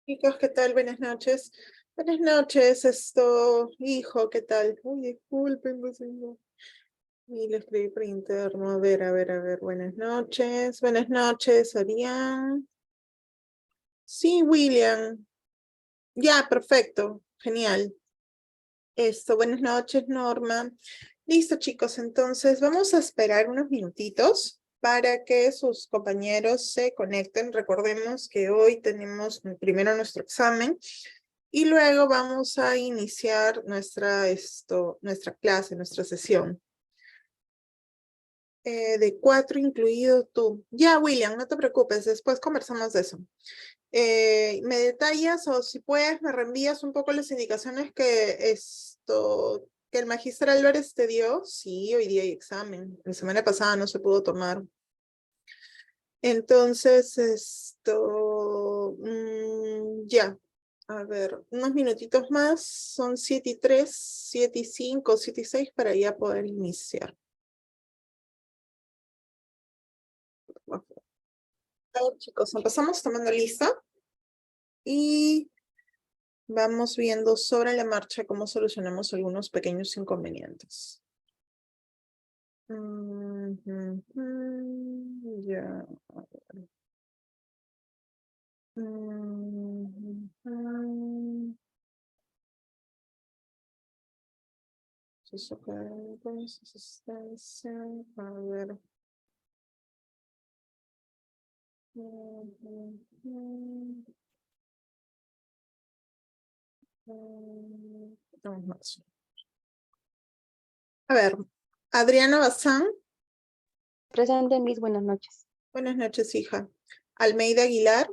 Chicos, ¿qué tal? Buenas noches. Buenas noches, hijo, ¿qué tal? Uy, disculpen, pues, no. Y le escribí por interno. A ver. Buenas noches, Arián. Sí, William. Ya, perfecto. Genial. Buenas noches, Norma. Listo, chicos, entonces vamos a esperar unos minutitos para que sus compañeros se conecten. Recordemos que hoy tenemos primero nuestro examen y luego vamos a iniciar nuestra clase, nuestra sesión. De 4 incluido tú. Ya, William, no te preocupes, después conversamos de eso. ¿Me detallas o si puedes me reenvías un poco las indicaciones que el magíster Álvarez te dio? Sí, hoy día hay examen. La semana pasada no se pudo tomar. Entonces, ya. A ver, unos minutitos más. Son 7:03, 7:05, 7:06 para ya poder iniciar. A ver, chicos, empezamos tomando lista. Y vamos viendo sobre la marcha cómo solucionamos algunos pequeños inconvenientes. Ya. Asistencia, a ver. Vamos más. A ver, Adriana Bazán. Presente, Miss, buenas noches. Buenas noches, hija. Almeida Aguilar.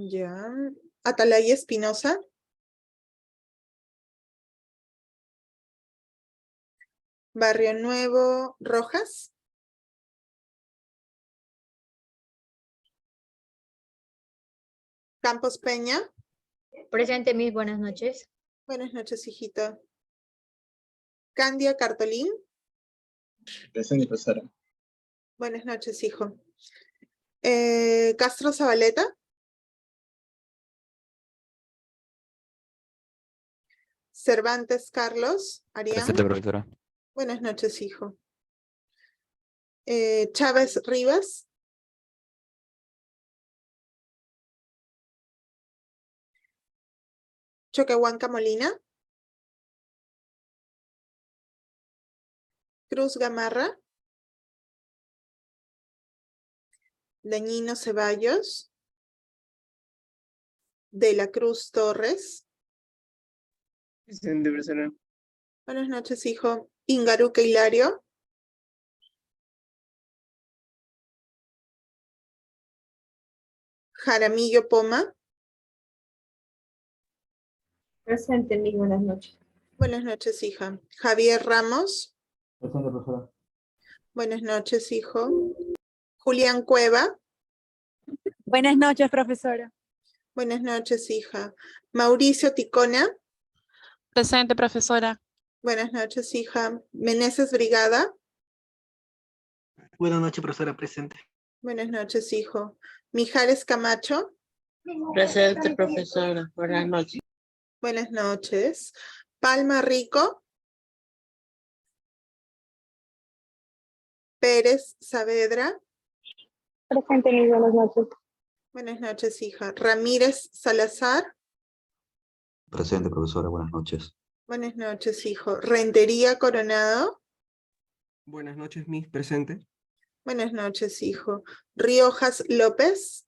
Ya. Atalaya Espinosa. Barrio Nuevo Rojas. Campos Peña. Presente, Miss, buenas noches. Buenas noches, hijita. Candia Cartolín. Presente, profesora. Buenas noches, hijo. Castro Zabaleta. Cervantes Carlos. Arián. Presente, profesora. Buenas noches, hijo. Chávez Rivas. Choquehuanca Molina. Cruz Gamarra. Dañino Ceballos. De la Cruz Torres. Presente, profesora. Buenas noches, hijo. Ingaruca Hilario. Jaramillo Poma. Presente, Miss, buenas noches. Buenas noches, hija. Javier Ramos. Presente, profesora. Buenas noches, hijo. Julián Cueva. Buenas noches, profesora. Buenas noches, hija. Mauricio Ticona. Presente, profesora. Buenas noches, hija. Meneses Brigada. Buenas noches, profesora. Presente. Buenas noches, hijo. Mijares Camacho. Presente, profesora. Buenas noches. Buenas noches. Palma Rico. Pérez Saavedra. Presente, Miss, buenas noches. Buenas noches, hija. Ramírez Salazar. Presente, profesora. Buenas noches. Buenas noches, hijo. Rentería Coronado. Buenas noches, Miss. Presente. Buenas noches, hijo. Riojas López.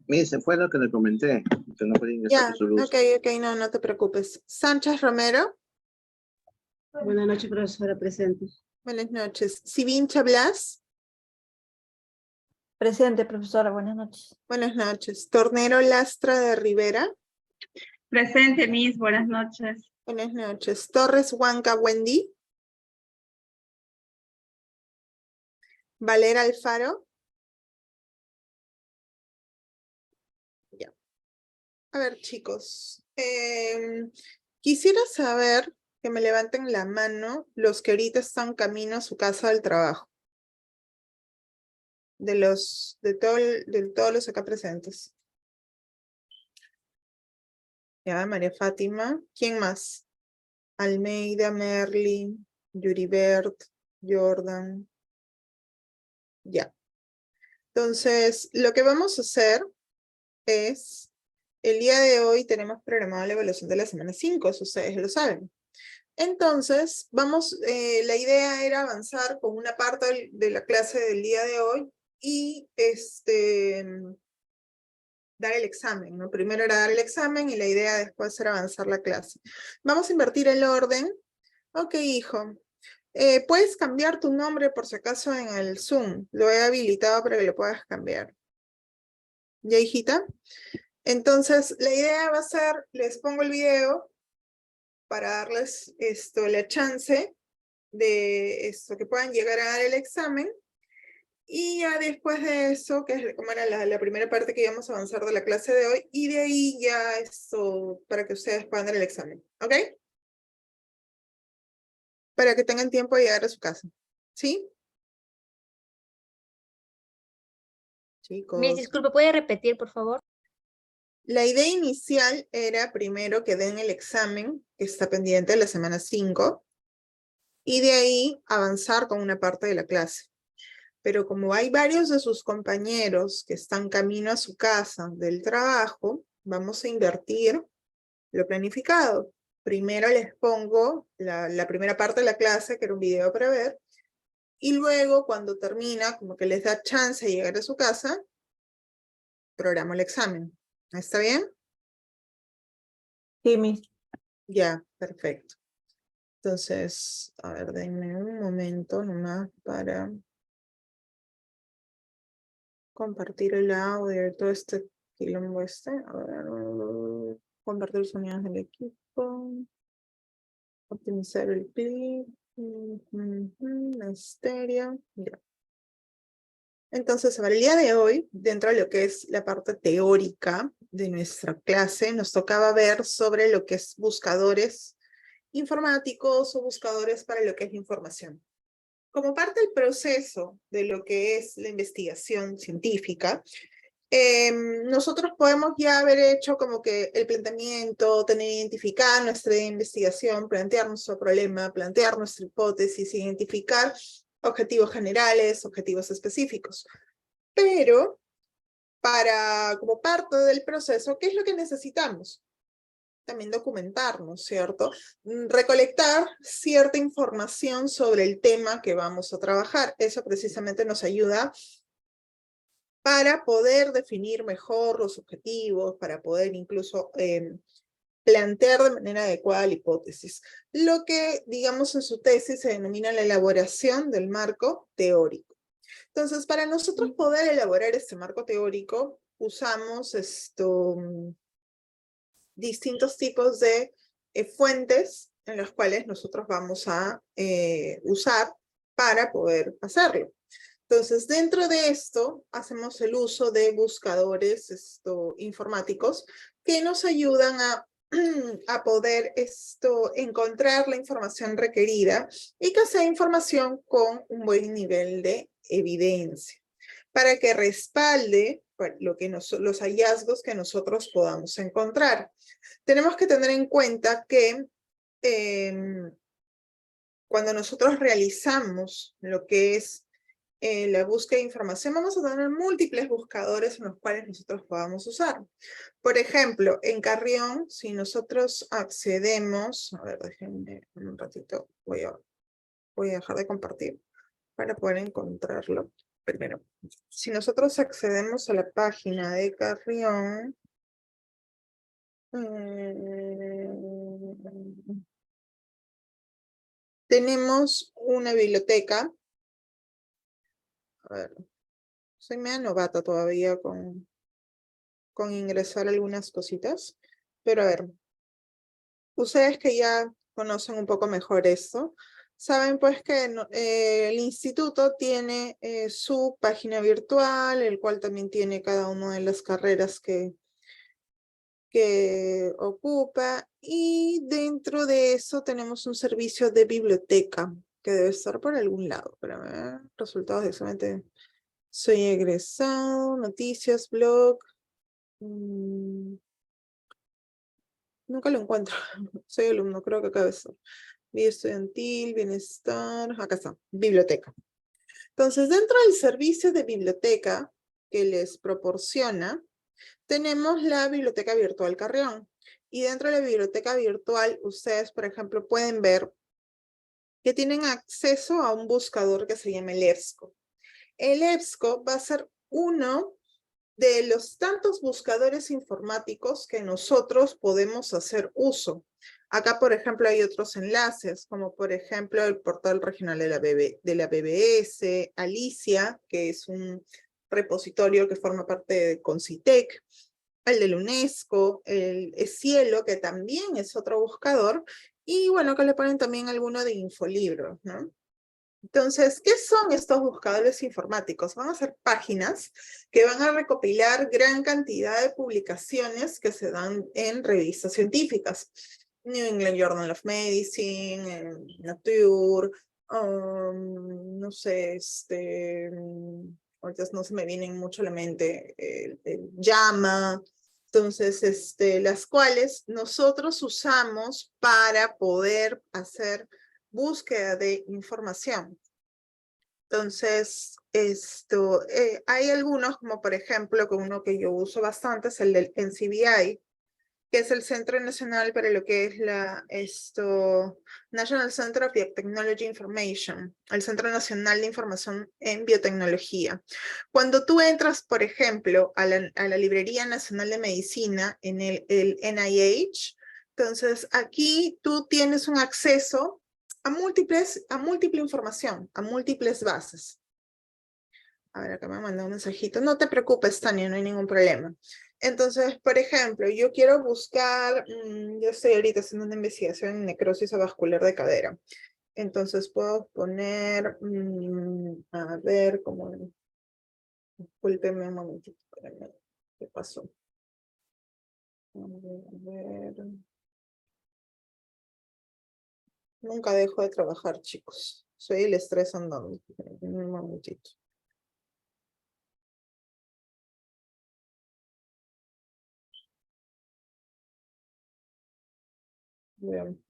Miss, se fue lo que le comenté, que no puede ingresar Ya, por su luz. ok, no te preocupes. Sánchez Romero. Buenas noches, profesora. Presente. Buenas noches. Sivincha Blas. Presente, profesora, buenas noches. Buenas noches. Tornero Lastra de Rivera. Presente, Miss, buenas noches. Buenas noches. Torres Huanca Wendy. Valera Alfaro. Ya. A ver, chicos. Quisiera saber que me levanten la mano los que ahorita están camino a su casa del trabajo. de todos los acá presentes. Ya, María Fátima. ¿Quién más? Almeida, Merlin, Yuribert, Jordan. Ya. Entonces, lo que vamos a hacer es, el día de hoy tenemos programada la evaluación de la semana 5, eso ustedes lo saben. Entonces, la idea era avanzar con una parte de la clase del día de hoy y dar el examen, ¿no? Primero era dar el examen y la idea después era avanzar la clase. Vamos a invertir el orden. Ok, hijo. Puedes cambiar tu nombre por si acaso en el Zoom. Lo he habilitado para que lo puedas cambiar. ¿Ya, hijita? Entonces, la idea va a ser, les pongo el video para darles la chance de que puedan llegar a dar el examen. Y ya después de eso, que es como era la primera parte que íbamos a avanzar de la clase de hoy, y de ahí ya para que ustedes puedan dar el examen, ¿ok? Para que tengan tiempo de llegar a su casa, ¿sí? Chicos. Miss, disculpe, ¿puede repetir, por favor? La idea inicial era primero que den el examen, que está pendiente de la semana 5, y de ahí avanzar con una parte de la clase. Pero como hay varios de sus compañeros que están camino a su casa del trabajo, vamos a invertir lo planificado. Primero les pongo la primera parte de la clase, que era un video para ver, y luego cuando termina, como que les da chance de llegar a su casa, programo el examen. ¿Está bien? Sí, Miss. Ya, perfecto. Entonces, a ver, denme un momento nomás para compartir el audio, todo este quilombo A ver, compartir sonidos del equipo. Optimizar el clip. La estéreo. Ya. Entonces, para el día de hoy, dentro de lo que es la parte teórica de nuestra clase, nos tocaba ver sobre lo que es buscadores informáticos o buscadores para lo que es la información. Como parte del proceso de lo que es la investigación científica, nosotros podemos ya haber hecho como que el planteamiento, tener identificada nuestra investigación, plantear nuestro problema, plantear nuestra hipótesis, identificar objetivos generales, objetivos específicos. Pero, como parte del proceso, ¿qué es lo que necesitamos? También documentarnos, ¿cierto? Recolectar cierta información sobre el tema que vamos a trabajar. Eso precisamente nos ayuda para poder definir mejor los objetivos, para poder incluso plantear de manera adecuada la hipótesis. Lo que, digamos, en su tesis se denomina la elaboración del marco teórico. Entonces, para nosotros poder elaborar este marco teórico, usamos distintos tipos de fuentes en las cuales nosotros vamos a usar para poder hacerlo. Entonces, dentro de esto, hacemos el uso de buscadores informáticos que nos ayudan a poder encontrar la información requerida y que sea información con un buen nivel de evidencia, para que respalde los hallazgos que nosotros podamos encontrar. Tenemos que tener en cuenta que cuando nosotros realizamos lo que es la búsqueda de información, vamos a tener múltiples buscadores en los cuales nosotros podamos usar. Por ejemplo, en Carrión, si nosotros accedemos, a ver, déjenme un ratito, voy a dejar de compartir para poder encontrarlo. Primero, si nosotros accedemos a la página de Carrión, tenemos una biblioteca. A ver, soy media novata todavía con ingresar algunas cositas, pero a ver, ustedes que ya conocen un poco mejor esto, saben pues que el instituto tiene su página virtual, el cual también tiene cada una de las carreras que ocupa, y dentro de eso tenemos un servicio de biblioteca, que debe estar por algún lado, pero resultados de examen Soy egresado, noticias, blog. Nunca lo encuentro. Soy alumno, creo que acá debe estar. Vida estudiantil, bienestar. Acá está, biblioteca. Entonces, dentro del servicio de biblioteca que les proporciona, tenemos la biblioteca virtual Carrión. Y dentro de la biblioteca virtual, ustedes, por ejemplo, pueden ver que tienen acceso a un buscador que se llama el EBSCO. El EBSCO va a ser uno de los tantos buscadores informáticos que nosotros podemos hacer uso. Acá, por ejemplo, hay otros enlaces, como por ejemplo el portal regional de la BBS, Alicia, que es un repositorio que forma parte de Concitec, el de la UNESCO, el Cielo, que también es otro buscador, y bueno, que le ponen también alguno de infolibros, ¿no? Entonces, ¿qué son estos buscadores informáticos? Van a ser páginas que van a recopilar gran cantidad de publicaciones que se dan en revistas científicas. New England Journal of Medicine, Nature, no sé, ahorita no se me vienen mucho a la mente, el JAMA. Entonces, las cuales nosotros usamos para poder hacer búsqueda de información. Entonces, hay algunos, como por ejemplo, que uno que yo uso bastante es el del NCBI, que es el Centro Nacional para lo que es National Center of Biotechnology Information, el Centro Nacional de Información en Biotecnología. Cuando tú entras, por ejemplo, a la Librería Nacional de Medicina en el NIH, entonces aquí tú tienes un acceso a múltiple información, a múltiples bases. A ver, acá me mandó un mensajito. No te preocupes, Tania, no hay ningún problema. Entonces, por ejemplo, yo quiero buscar, yo estoy ahorita haciendo una investigación en necrosis vascular de cadera. Entonces puedo poner, a ver, como, discúlpeme un momentito, espérenme, ¿qué pasó? A ver. Nunca dejo de trabajar, chicos. Soy el estrés andando. Un momentito. Bien.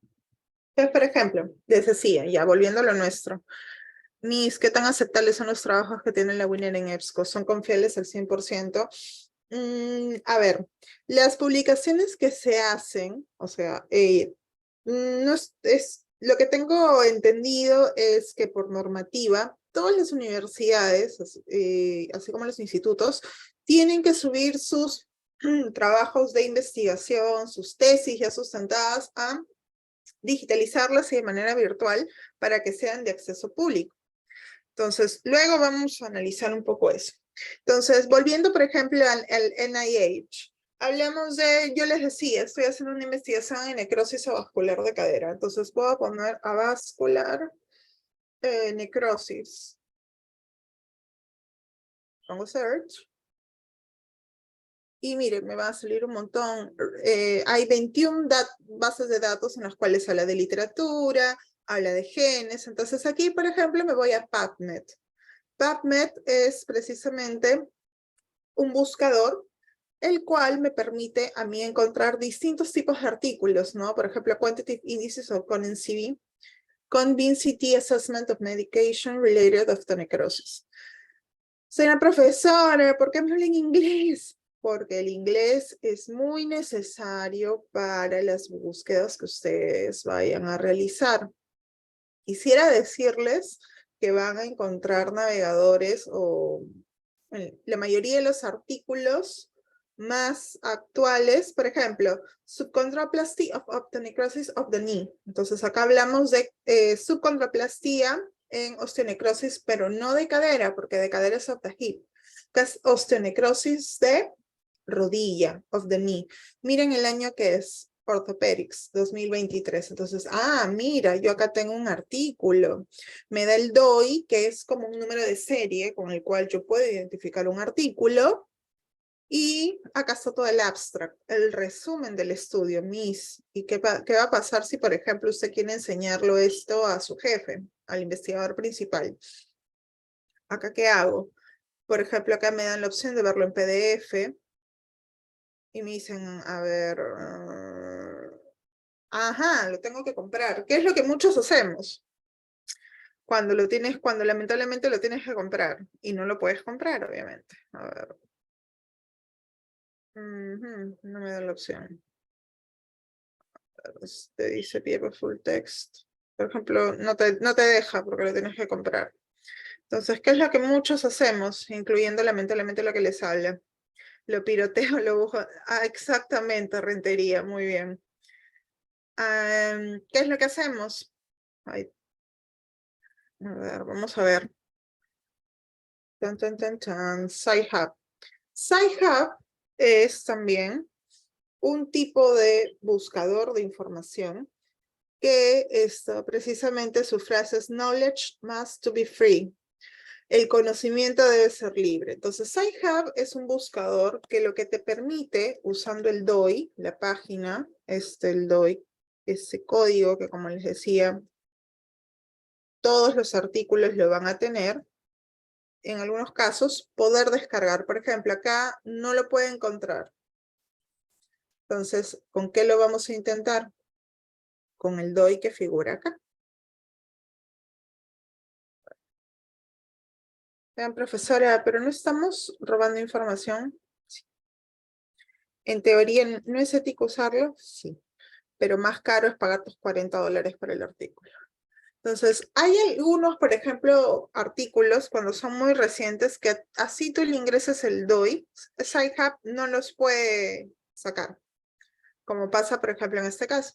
Entonces, por ejemplo, les decía, ya volviendo a lo nuestro, ¿qué tan aceptables son los trabajos que tiene la Winner en EBSCO? ¿Son confiables al 100%? A ver, las publicaciones que se hacen, o sea, no lo que tengo entendido es que por normativa, todas las universidades, así como los institutos, tienen que subir sus trabajos de investigación, sus tesis ya sustentadas a digitalizarlas y de manera virtual para que sean de acceso público. Entonces, luego vamos a analizar un poco eso. Entonces, volviendo, por ejemplo, al NIH, hablamos de, yo les decía, estoy haciendo una investigación en necrosis avascular de cadera. Entonces, puedo poner avascular necrosis. Pongo search. Y miren, me va a salir un montón. Hay 21 bases de datos en las cuales habla de literatura, habla de genes. Entonces aquí, por ejemplo, me voy a PubMed. PubMed es precisamente un buscador, el cual me permite a mí encontrar distintos tipos de artículos, ¿no? Por ejemplo, Quantitative Indices of CONNCB, Convincity Assessment of Medication Related Osteonecrosis. Señora profesora, ¿por qué me habla en inglés? Porque el inglés es muy necesario para las búsquedas que ustedes vayan a realizar. Quisiera decirles que van a encontrar navegadores o la mayoría de los artículos más actuales, por ejemplo, Subchondroplasty of Osteonecrosis of the Knee. Entonces acá hablamos de subchondroplastía en osteonecrosis, pero no de cadera, porque de cadera es of the hip, que es osteonecrosis de rodilla, of the knee. Miren el año que es, Orthopedics, 2023. Entonces, mira, yo acá tengo un artículo. Me da el DOI, que es como un número de serie con el cual yo puedo identificar un artículo. Y acá está todo el abstract, el resumen del estudio, Miss. ¿Y qué va a pasar si, por ejemplo, usted quiere enseñarlo esto a su jefe, al investigador principal? Acá, ¿qué hago? Por ejemplo, acá me dan la opción de verlo en PDF. Y me dicen, a ver, ajá, lo tengo que comprar. ¿Qué es lo que muchos hacemos? Cuando lamentablemente lo tienes que comprar. Y no lo puedes comprar, obviamente. A ver. No me da la opción. Te dice PDF full text. Por ejemplo, no te deja porque lo tienes que comprar. Entonces, ¿qué es lo que muchos hacemos? Incluyendo lamentablemente lo que les habla. Lo piroteo, lo busco. Ah, exactamente, rentería, muy bien. ¿Qué es lo que hacemos? Ay, a ver, vamos a ver. Sci-Hub. Sci-Hub es también un tipo de buscador de información que precisamente su frase es knowledge must to be free. El conocimiento debe ser libre. Entonces, Sci-Hub es un buscador que lo que te permite, usando el DOI, la página, el DOI, ese código que como les decía, todos los artículos lo van a tener, en algunos casos, poder descargar. Por ejemplo, acá no lo puede encontrar. Entonces, ¿con qué lo vamos a intentar? Con el DOI que figura acá. Vean, profesora, ¿pero no estamos robando información? Sí. En teoría, ¿no es ético usarlo? Sí. Pero más caro es pagar tus $40 por el artículo. Entonces, hay algunos, por ejemplo, artículos, cuando son muy recientes, que así tú le ingreses el DOI, Sci-Hub no los puede sacar. Como pasa, por ejemplo, en este caso.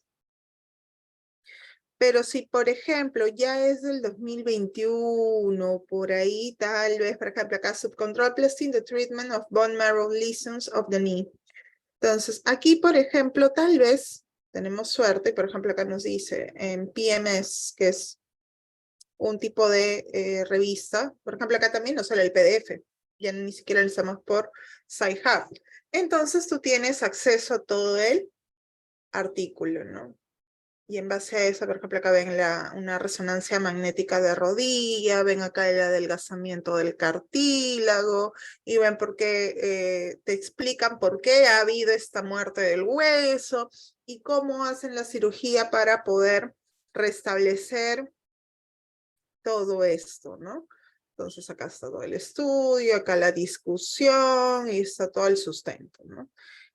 Pero si, por ejemplo, ya es del 2021, por ahí tal vez, por ejemplo, acá Subcontrol Plasting the Treatment of Bone Marrow Lesions of the Knee. Entonces, aquí, por ejemplo, tal vez tenemos suerte, por ejemplo, acá nos dice en PMS, que es un tipo de revista. Por ejemplo, acá también nos sale el PDF. Ya ni siquiera lo usamos por Sci-Hub. Entonces, tú tienes acceso a todo el artículo, ¿no? Y en base a eso, por ejemplo, acá ven una resonancia magnética de rodilla, ven acá el adelgazamiento del cartílago, y ven por qué, te explican por qué ha habido esta muerte del hueso, y cómo hacen la cirugía para poder restablecer todo esto, ¿no? Entonces acá está todo el estudio, acá la discusión, y está todo el sustento, ¿no?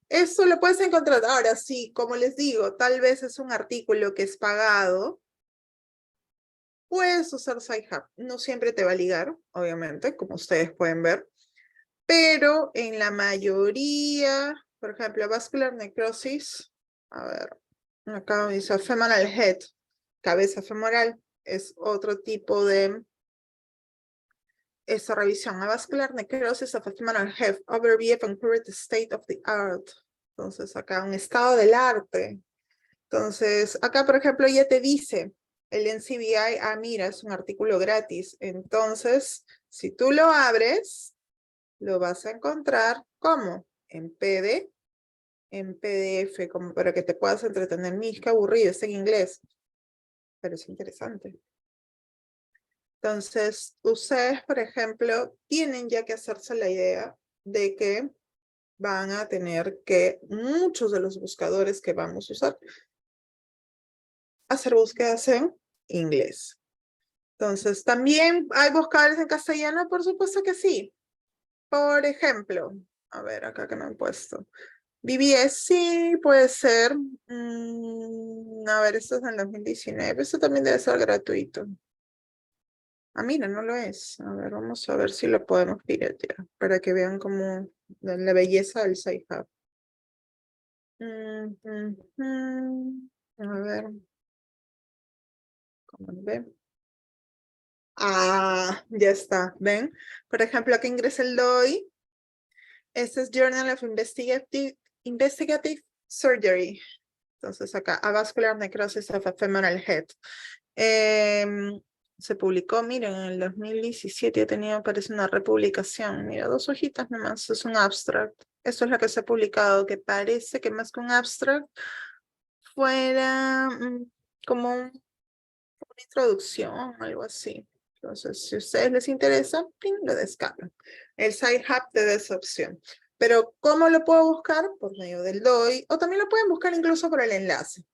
Esto lo puedes encontrar. Ahora sí, como les digo, tal vez es un artículo que es pagado. Puedes usar Sci-Hub. No siempre te va a ligar, obviamente, como ustedes pueden ver. Pero en la mayoría, por ejemplo, vascular necrosis, a ver, acá dice femoral head, cabeza femoral, es otro tipo de esa revisión. A vascular necrosis of a femoral head, overview and current state of the art. Entonces acá un estado del arte. Entonces acá por ejemplo ya te dice el NCBI, mira, es un artículo gratis. Entonces si tú lo abres, lo vas a encontrar ¿cómo? En PDF, como para que te puedas entretener. Qué aburrido, está en inglés. Pero es interesante. Entonces, ustedes, por ejemplo, tienen ya que hacerse la idea de que van a tener que, muchos de los buscadores que vamos a usar, hacer búsquedas en inglés. Entonces, ¿también hay buscadores en castellano? Por supuesto que sí. Por ejemplo, a ver, acá que me han puesto. BBS, sí, puede ser. A ver, esto es en 2019. Esto también debe ser gratuito. Mira, no lo es. A ver, vamos a ver si lo podemos piratear para que vean como la belleza del Sci-Hub. A ver. ¿Cómo lo ven? Ya está. ¿Ven? Por ejemplo, aquí ingresa el DOI. Este es Journal of Investigative Surgery. Entonces acá, a vascular necrosis of a femoral head. Se publicó, miren, en el 2017 ya tenía, parece una republicación. Mira, 2 hojitas nomás, es un abstract. Esto es lo que se ha publicado, que parece que más que un abstract fuera como una introducción, algo así. Entonces, si a ustedes les interesa, ¡ping!, lo descargan. El Sci-Hub te da esa opción. Pero, ¿cómo lo puedo buscar? Por medio del DOI, o también lo pueden buscar incluso por el enlace.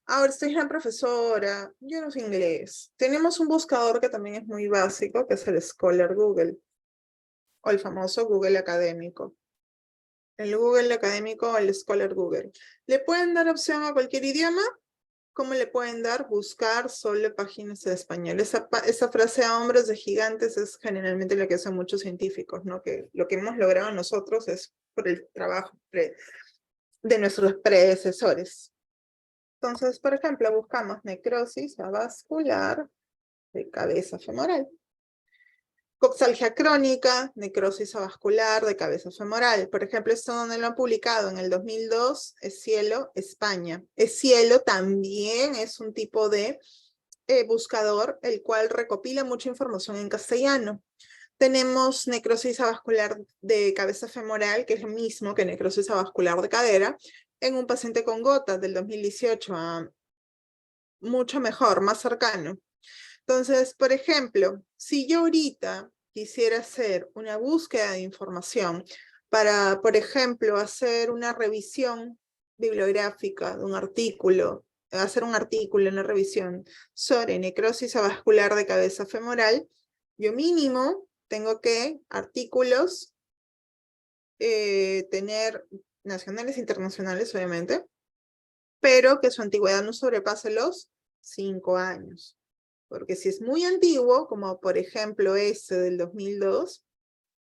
Ahora, estoy la profesora, yo no sé inglés. Tenemos un buscador que también es muy básico, que es el Scholar Google, o el famoso Google académico. El Google académico o el Scholar Google. ¿Le pueden dar opción a cualquier idioma? ¿Cómo le pueden dar? Buscar solo páginas en español. Esa frase a hombros de gigantes es generalmente la que hacen muchos científicos, ¿no? Que lo que hemos logrado nosotros es por el trabajo de nuestros predecesores. Entonces, por ejemplo, buscamos necrosis avascular de cabeza femoral. Coxalgia crónica, necrosis avascular de cabeza femoral. Por ejemplo, esto donde lo han publicado en el 2002, es Cielo, España. Cielo también es un tipo de buscador, el cual recopila mucha información en castellano. Tenemos necrosis avascular de cabeza femoral, que es lo mismo que necrosis avascular de cadera, en un paciente con gota del 2018, mucho mejor, más cercano. Entonces, por ejemplo, si yo ahorita quisiera hacer una búsqueda de información para, por ejemplo, hacer una revisión bibliográfica de un artículo, hacer un artículo, una revisión sobre necrosis avascular de cabeza femoral, yo mínimo tengo que artículos tener nacionales e internacionales, obviamente, pero que su antigüedad no sobrepase los 5 años. Porque si es muy antiguo, como por ejemplo este del 2002,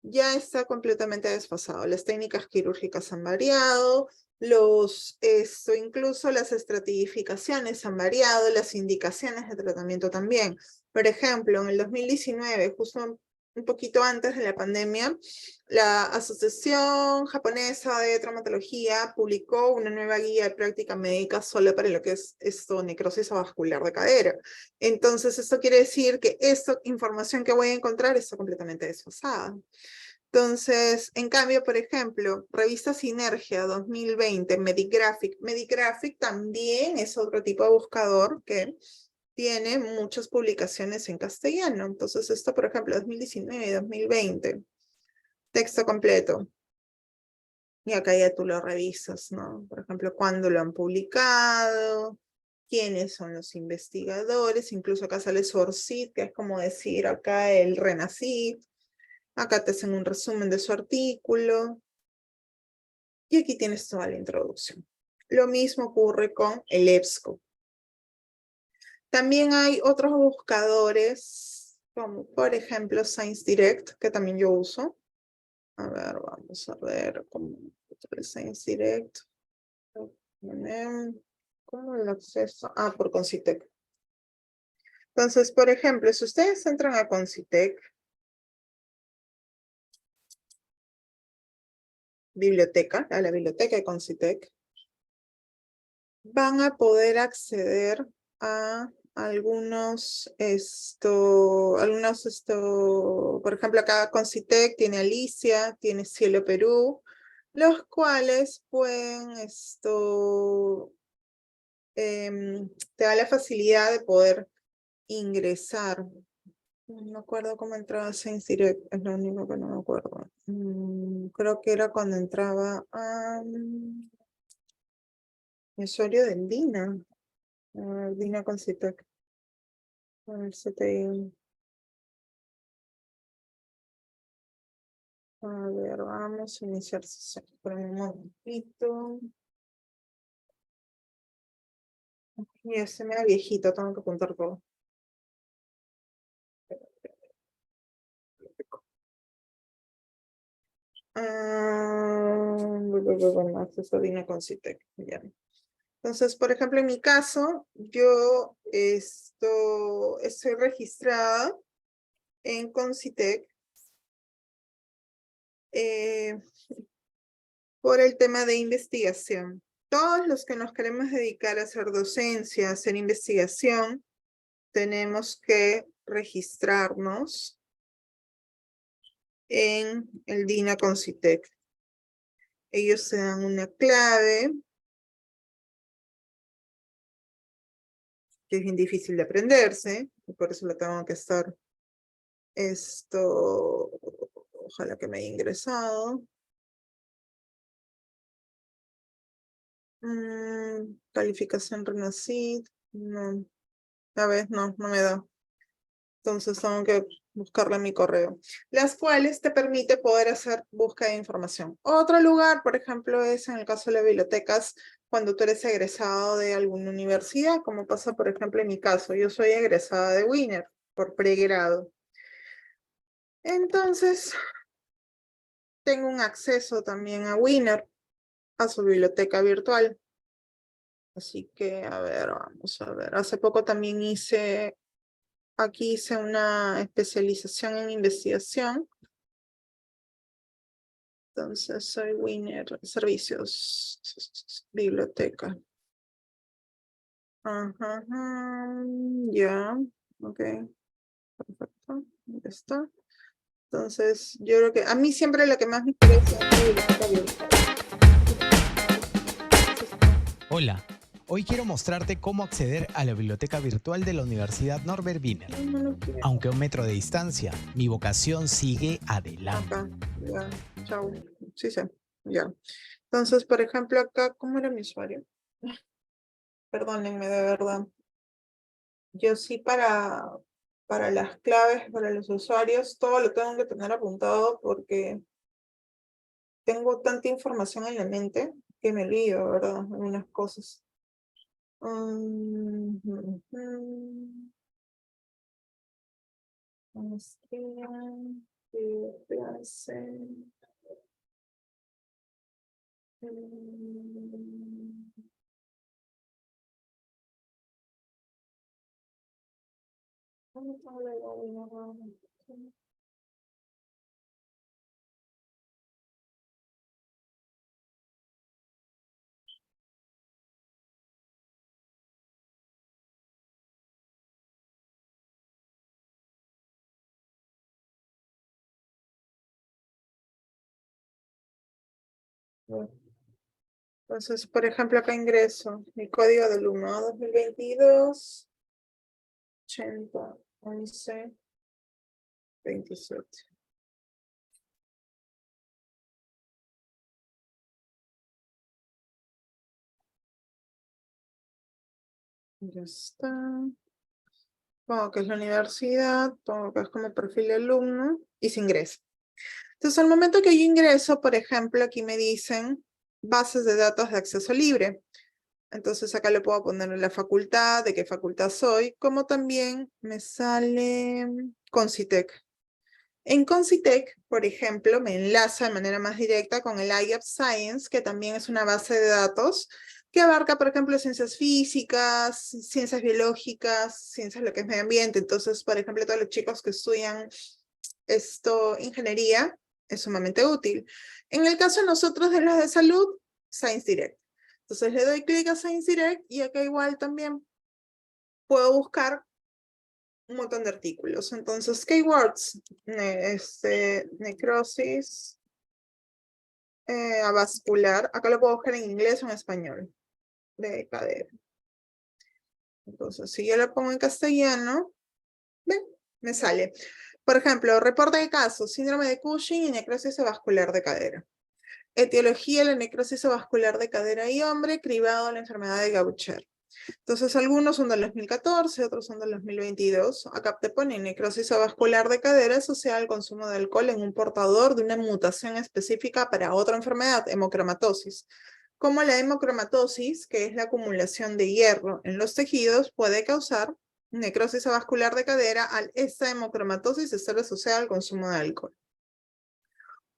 ya está completamente desfasado. Las técnicas quirúrgicas han variado, incluso las estratificaciones han variado, las indicaciones de tratamiento también. Por ejemplo, en el 2019, justo un poquito antes de la pandemia, la Asociación Japonesa de Traumatología publicó una nueva guía de práctica médica solo para lo que es necrosis avascular de cadera. Entonces, esto quiere decir que esta información que voy a encontrar está completamente desfasada. Entonces, en cambio, por ejemplo, revista Sinergia 2020, Medigraphic también es otro tipo de buscador que tiene muchas publicaciones en castellano. Entonces, esto, por ejemplo, 2019 y 2020, texto completo. Y acá ya tú lo revisas, ¿no? Por ejemplo, cuándo lo han publicado, quiénes son los investigadores, incluso acá sale su ORCID, que es como decir acá el RENACID. Acá te hacen un resumen de su artículo. Y aquí tienes toda la introducción. Lo mismo ocurre con el EBSCO. También hay otros buscadores, como por ejemplo ScienceDirect, que también yo uso. A ver, vamos a ver cómo el ScienceDirect. ¿Cómo el acceso? Por Concitec. Entonces, por ejemplo, si ustedes entran a Concitec, a la biblioteca de Concitec, van a poder acceder a algunos, por ejemplo, acá Concitec tiene Alicia, tiene Cielo Perú, los cuales pueden, te da la facilidad de poder ingresar. No me acuerdo cómo entraba ScienceDirect, es lo único que no me acuerdo. Creo que era cuando entraba a usuario del DINA. DINA Concitec. A ver si te digo. A ver, vamos a iniciar sesión. Por un momentito. Ya se me da viejito, tengo que apuntar todo. Acceso DINA Concitec. Ya. Entonces, por ejemplo, en mi caso, yo estoy registrada en Concitec por el tema de investigación. Todos los que nos queremos dedicar a hacer docencia, a hacer investigación, tenemos que registrarnos en el DINA Concitec. Ellos te dan una clave. que es bien difícil de aprenderse, y por eso lo tengo que estar, ojalá que me haya ingresado. Calificación Renacid, no, a ver, no me da. Entonces tengo que buscarla en mi correo. Las cuales te permite poder hacer búsqueda de información. Otro lugar, por ejemplo, es en el caso de las bibliotecas, cuando tú eres egresado de alguna universidad, como pasa, por ejemplo, en mi caso. Yo soy egresada de Winner, por pregrado. Entonces, tengo un acceso también a Winner, a su biblioteca virtual. Así que, a ver, vamos a ver. Hace poco también aquí hice una especialización en investigación. Entonces, soy Winner, servicios, biblioteca. Ajá, ya, ok. Perfecto, ahí está. Entonces, yo creo que a mí siempre lo que más me interesa es la biblioteca virtual. Hola, hoy quiero mostrarte cómo acceder a la biblioteca virtual de la Universidad Norbert Wiener. Aunque a 1 metro de distancia, mi vocación sigue adelante. Acá, ya, chao. Sí, ya. Entonces, por ejemplo, acá, ¿cómo era mi usuario? Perdónenme, de verdad. Yo sí para las claves, para los usuarios, todo lo tengo que tener apuntado porque tengo tanta información en la mente que me olvido, ¿verdad? Algunas cosas. Maestría, clase. Entonces, por ejemplo, acá ingreso mi código de alumno 2022, 80, 11, 27. Ya está. Pongo que es la universidad, pongo que es como perfil de alumno y se ingresa. Entonces, al momento que yo ingreso, por ejemplo, aquí me dicen bases de datos de acceso libre. Entonces acá le puedo poner la facultad, de qué facultad soy, como también me sale Concitec. En Concitec, por ejemplo, me enlaza de manera más directa con el iApp Science, que también es una base de datos que abarca, por ejemplo, ciencias físicas, ciencias biológicas, ciencias de lo que es medio ambiente. Entonces, por ejemplo, todos los chicos que estudian ingeniería, es sumamente útil. En el caso de nosotros de los de salud, Science Direct. Entonces le doy clic a Science Direct y acá igual también puedo buscar un montón de artículos. Entonces, keywords, necrosis avascular. Acá lo puedo buscar en inglés o en español. De cadera. Entonces, si yo lo pongo en castellano, ven, me sale. Por ejemplo, reporte de casos, síndrome de Cushing y necrosis avascular de cadera. Etiología de la necrosis avascular de cadera y hombre, cribado de la enfermedad de Gaucher. Entonces, algunos son del 2014, otros son del 2022. Acá te ponen necrosis avascular de cadera asociada al consumo de alcohol en un portador de una mutación específica para otra enfermedad, hemocromatosis. Como la hemocromatosis, que es la acumulación de hierro en los tejidos, puede causar necrosis avascular de cadera al esta hemocromatosis estar asociada al consumo de alcohol.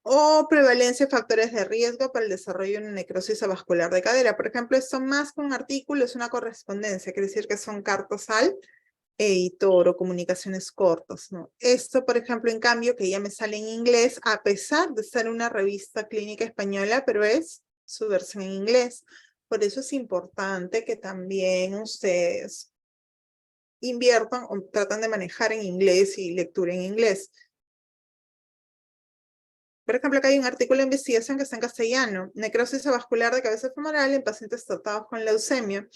O prevalencia de factores de riesgo para el desarrollo de una necrosis avascular de cadera. Por ejemplo, esto más que un artículo es una correspondencia, quiere decir que son cartas al editor o comunicaciones cortas, ¿no? Esto, por ejemplo, en cambio, que ya me sale en inglés, a pesar de ser una revista clínica española, pero es su versión en inglés. Por eso es importante que también ustedes inviertan o tratan de manejar en inglés y lectura en inglés. Por ejemplo, acá hay un artículo de investigación que está en castellano. Necrosis avascular de cabeza femoral en pacientes tratados con leucemia.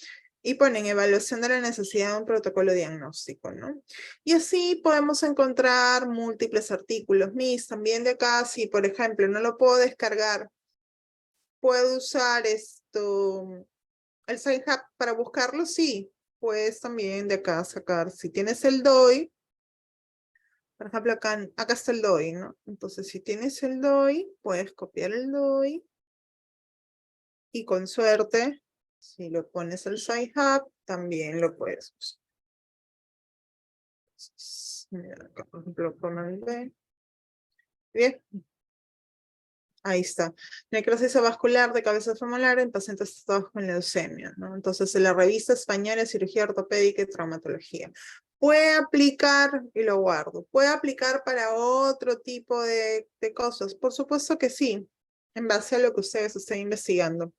y ponen evaluación de la necesidad de un protocolo diagnóstico, ¿no? Y así podemos encontrar múltiples artículos. Mis, también de acá, si por ejemplo no lo puedo descargar, puedo usar el SciHub para buscarlo, sí. Puedes también de acá sacar, si tienes el DOI, por ejemplo acá está el DOI, ¿no? Entonces si tienes el DOI, puedes copiar el DOI y con suerte, si lo pones al SciHub, también lo puedes usar. Entonces, mira, acá por ejemplo con el D. Bien. Ahí está. Necrosis vascular de cabeza femoral en pacientes tratados con leucemia, ¿no? Entonces, en la revista española de cirugía ortopédica y traumatología. Puede aplicar, y lo guardo, puede aplicar para otro tipo de cosas. Por supuesto que sí, en base a lo que ustedes estén investigando.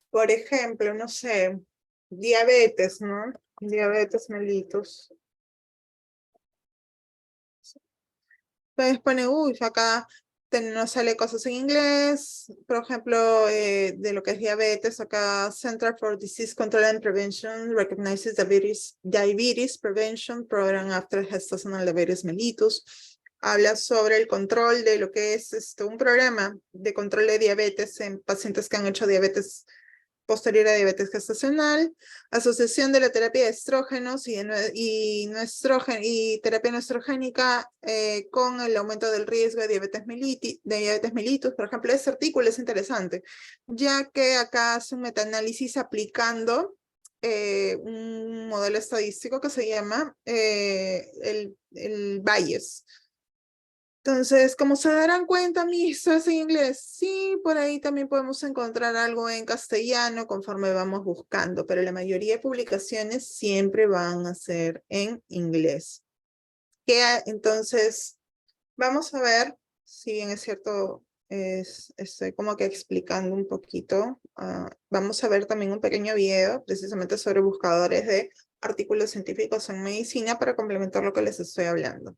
Por ejemplo, no sé, diabetes, ¿no? Diabetes mellitus. Ustedes ponen, uy, acá nos sale cosas en inglés, por ejemplo, de lo que es diabetes, acá Center for Disease Control and Prevention recognizes diabetes prevention program after gestational diabetes mellitus. Habla sobre el control de lo que es un programa de control de diabetes en pacientes que han hecho diabetes posterior a diabetes gestacional, asociación de la terapia de estrógenos y terapia no estrogénica con el aumento del riesgo de diabetes mellitus. Por ejemplo, este artículo es interesante, ya que acá hace un metaanálisis aplicando un modelo estadístico que se llama el Bayes. Entonces, como se darán cuenta, esto es en inglés. Sí, por ahí también podemos encontrar algo en castellano conforme vamos buscando, pero la mayoría de publicaciones siempre van a ser en inglés. Entonces, vamos a ver, si bien es cierto, estoy como que explicando un poquito. Vamos a ver también un pequeño video precisamente sobre buscadores de artículos científicos en medicina para complementar lo que les estoy hablando.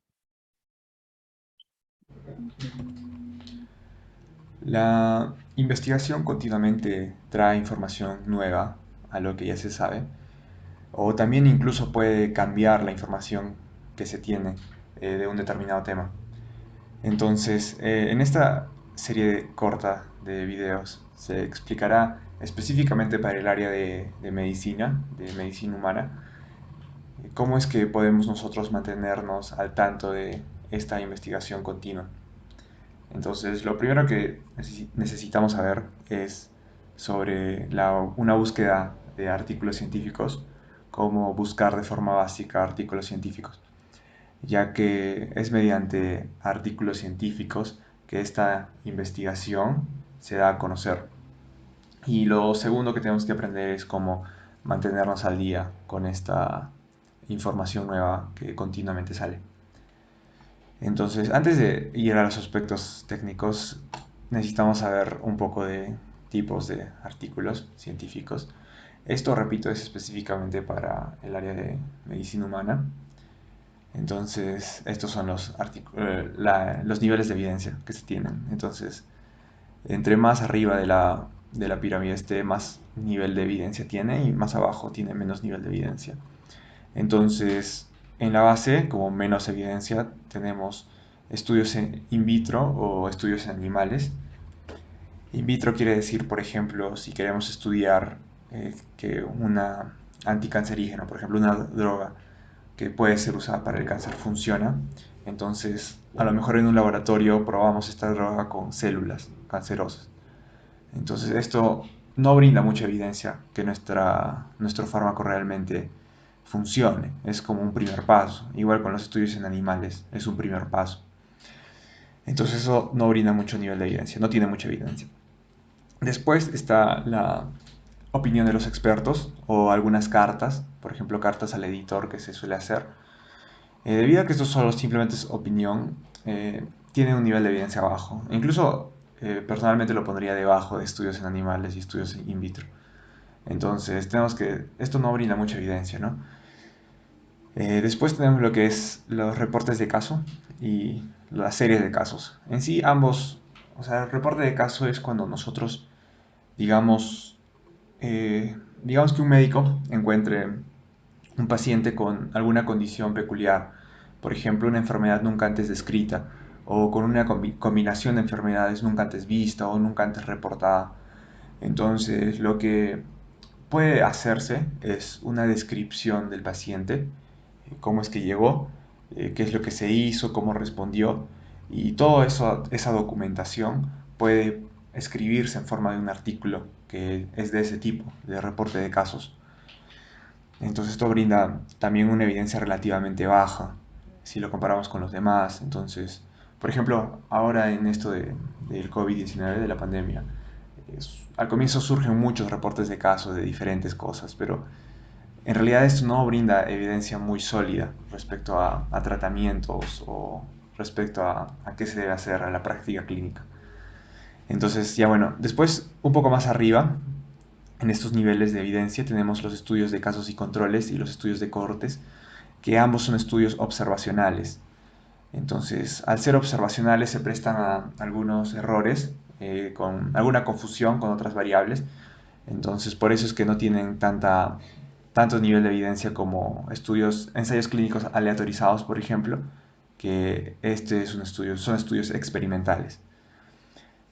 La investigación continuamente trae información nueva a lo que ya se sabe, o también incluso puede cambiar la información que se tiene de un determinado tema. Entonces, en esta serie corta de videos se explicará específicamente para el área de medicina humana, cómo es que podemos nosotros mantenernos al tanto de esta investigación continua. Entonces, lo primero que necesitamos saber es sobre una búsqueda de artículos científicos, cómo buscar de forma básica artículos científicos, ya que es mediante artículos científicos que esta investigación se da a conocer. Y lo segundo que tenemos que aprender es cómo mantenernos al día con esta información nueva que continuamente sale. Entonces, antes de ir a los aspectos técnicos, necesitamos saber un poco de tipos de artículos científicos. Esto, repito, es específicamente para el área de medicina humana. Entonces, estos son los niveles de evidencia que se tienen. Entonces, entre más arriba de la pirámide esté, más nivel de evidencia tiene, y más abajo tiene menos nivel de evidencia. Entonces, en la base, como menos evidencia, tenemos estudios in vitro o estudios en animales. In vitro quiere decir, por ejemplo, si queremos estudiar que una anticancerígena, por ejemplo, una droga que puede ser usada para el cáncer funciona, entonces a lo mejor en un laboratorio probamos esta droga con células cancerosas. Entonces esto no brinda mucha evidencia que nuestro fármaco realmente funcione. Es como un primer paso. Igual con los estudios en animales, es un primer paso. Entonces eso no brinda mucho nivel de evidencia, no tiene mucha evidencia. Después está la opinión de los expertos o algunas cartas, por ejemplo cartas al editor que se suele hacer. Debido a que esto solo simplemente es opinión, tiene un nivel de evidencia bajo. Incluso personalmente lo pondría debajo de estudios en animales y estudios in vitro. Entonces esto no brinda mucha evidencia, ¿no? Después tenemos lo que es los reportes de caso y las series de casos. En sí ambos, o sea, el reporte de caso es cuando nosotros, digamos, digamos que un médico encuentre un paciente con alguna condición peculiar, por ejemplo, una enfermedad nunca antes descrita, o con una combinación de enfermedades nunca antes vista o nunca antes reportada. Entonces, lo que puede hacerse es una descripción del paciente, cómo es que llegó, qué es lo que se hizo, cómo respondió, y toda esa documentación puede escribirse en forma de un artículo que es de ese tipo, de reporte de casos. Entonces esto brinda también una evidencia relativamente baja si lo comparamos con los demás. Entonces, por ejemplo, ahora en esto del COVID-19, de la pandemia, al comienzo surgen muchos reportes de casos de diferentes cosas, pero en realidad esto no brinda evidencia muy sólida respecto a tratamientos o respecto a qué se debe hacer a la práctica clínica. Entonces, ya bueno, después un poco más arriba, en estos niveles de evidencia tenemos los estudios de casos y controles y los estudios de cohortes, que ambos son estudios observacionales. Entonces, al ser observacionales se prestan a algunos errores, con alguna confusión con otras variables. Entonces, por eso es que no tienen tanto nivel de evidencia como ensayos clínicos aleatorizados, por ejemplo, que son estudios experimentales.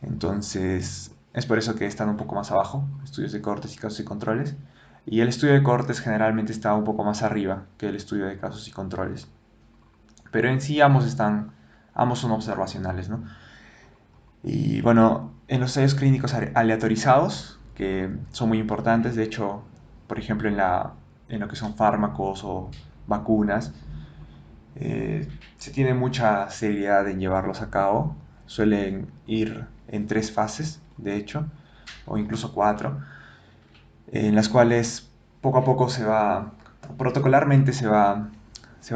Entonces, es por eso que están un poco más abajo, estudios de cohortes y casos y controles. Y el estudio de cohortes generalmente está un poco más arriba que el estudio de casos y controles. Pero en sí ambos son observacionales, ¿no? Y bueno, en los ensayos clínicos aleatorizados, que son muy importantes, de hecho, por ejemplo, en lo que son fármacos o vacunas, se tiene mucha seriedad en llevarlos a cabo. Suelen ir en 3 fases, de hecho, o incluso 4, en las cuales poco a poco protocolarmente se va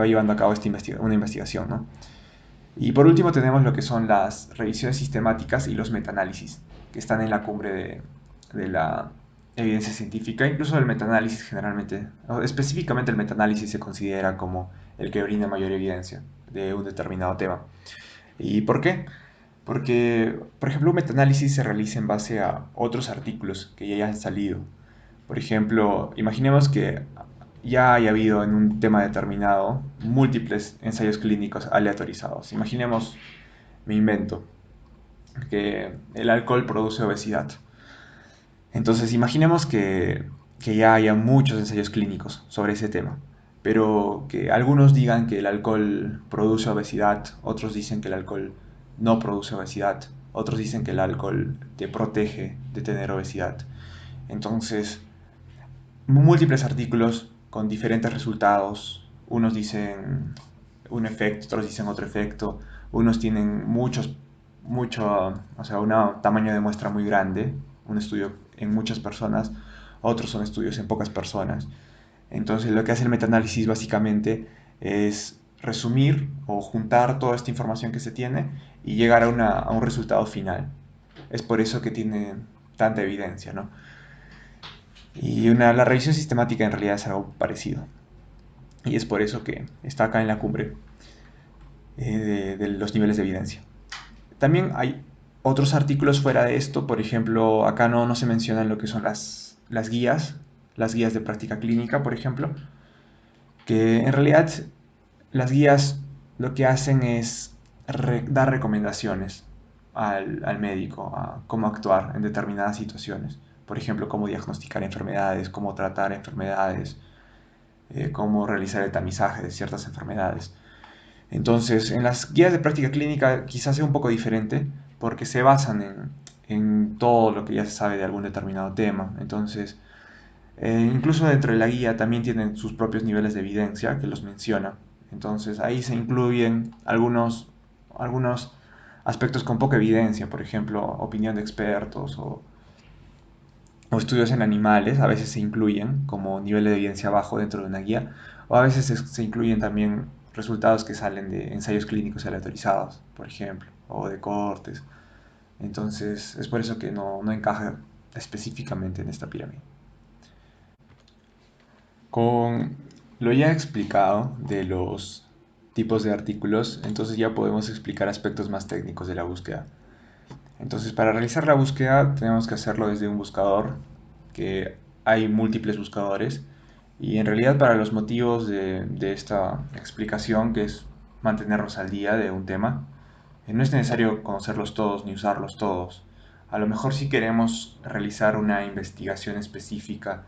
llevando a cabo una investigación, ¿no? Y por último tenemos lo que son las revisiones sistemáticas y los metaanálisis, que están en la cumbre de la evidencia científica. Incluso el metaanálisis generalmente, o específicamente el metaanálisis se considera como el que brinda mayor evidencia de un determinado tema. ¿Y por qué? Porque, por ejemplo, un metaanálisis se realiza en base a otros artículos que ya hayan salido. Por ejemplo, imaginemos que ya haya habido en un tema determinado múltiples ensayos clínicos aleatorizados. Imaginemos, me invento, que el alcohol produce obesidad. Entonces, imaginemos que ya haya muchos ensayos clínicos sobre ese tema, pero que algunos digan que el alcohol produce obesidad, otros dicen que el alcohol no produce obesidad, otros dicen que el alcohol te protege de tener obesidad. Entonces, múltiples artículos con diferentes resultados. Unos dicen un efecto, otros dicen otro efecto. Unos tienen un tamaño de muestra muy grande, un estudio en muchas personas, otros son estudios en pocas personas. Entonces lo que hace el metaanálisis básicamente es resumir o juntar toda esta información que se tiene y llegar a un resultado final. Es por eso que tiene tanta evidencia, ¿no? Y la revisión sistemática en realidad es algo parecido. Y es por eso que está acá en la cumbre de los niveles de evidencia. También hay otros artículos fuera de esto. Por ejemplo, acá no se mencionan lo que son las guías de práctica clínica, por ejemplo. Que en realidad las guías lo que hacen es dar recomendaciones al médico a cómo actuar en determinadas situaciones. Por ejemplo, cómo diagnosticar enfermedades, cómo tratar enfermedades, cómo realizar el tamizaje de ciertas enfermedades. Entonces, en las guías de práctica clínica quizás sea un poco diferente porque se basan en todo lo que ya se sabe de algún determinado tema. Entonces, incluso dentro de la guía también tienen sus propios niveles de evidencia que los menciona. Entonces, ahí se incluyen algunos aspectos con poca evidencia, por ejemplo, opinión de expertos o estudios en animales, a veces se incluyen como nivel de evidencia bajo dentro de una guía, o a veces se incluyen también resultados que salen de ensayos clínicos aleatorizados, por ejemplo, o de cohortes. Entonces, es por eso que no encaja específicamente en esta pirámide. Con lo ya explicado de los tipos de artículos, entonces ya podemos explicar aspectos más técnicos de la búsqueda. Entonces, para realizar la búsqueda tenemos que hacerlo desde un buscador que hay múltiples buscadores y en realidad para los motivos de esta explicación, que es mantenernos al día de un tema, no es necesario conocerlos todos ni usarlos todos. A lo mejor si queremos realizar una investigación específica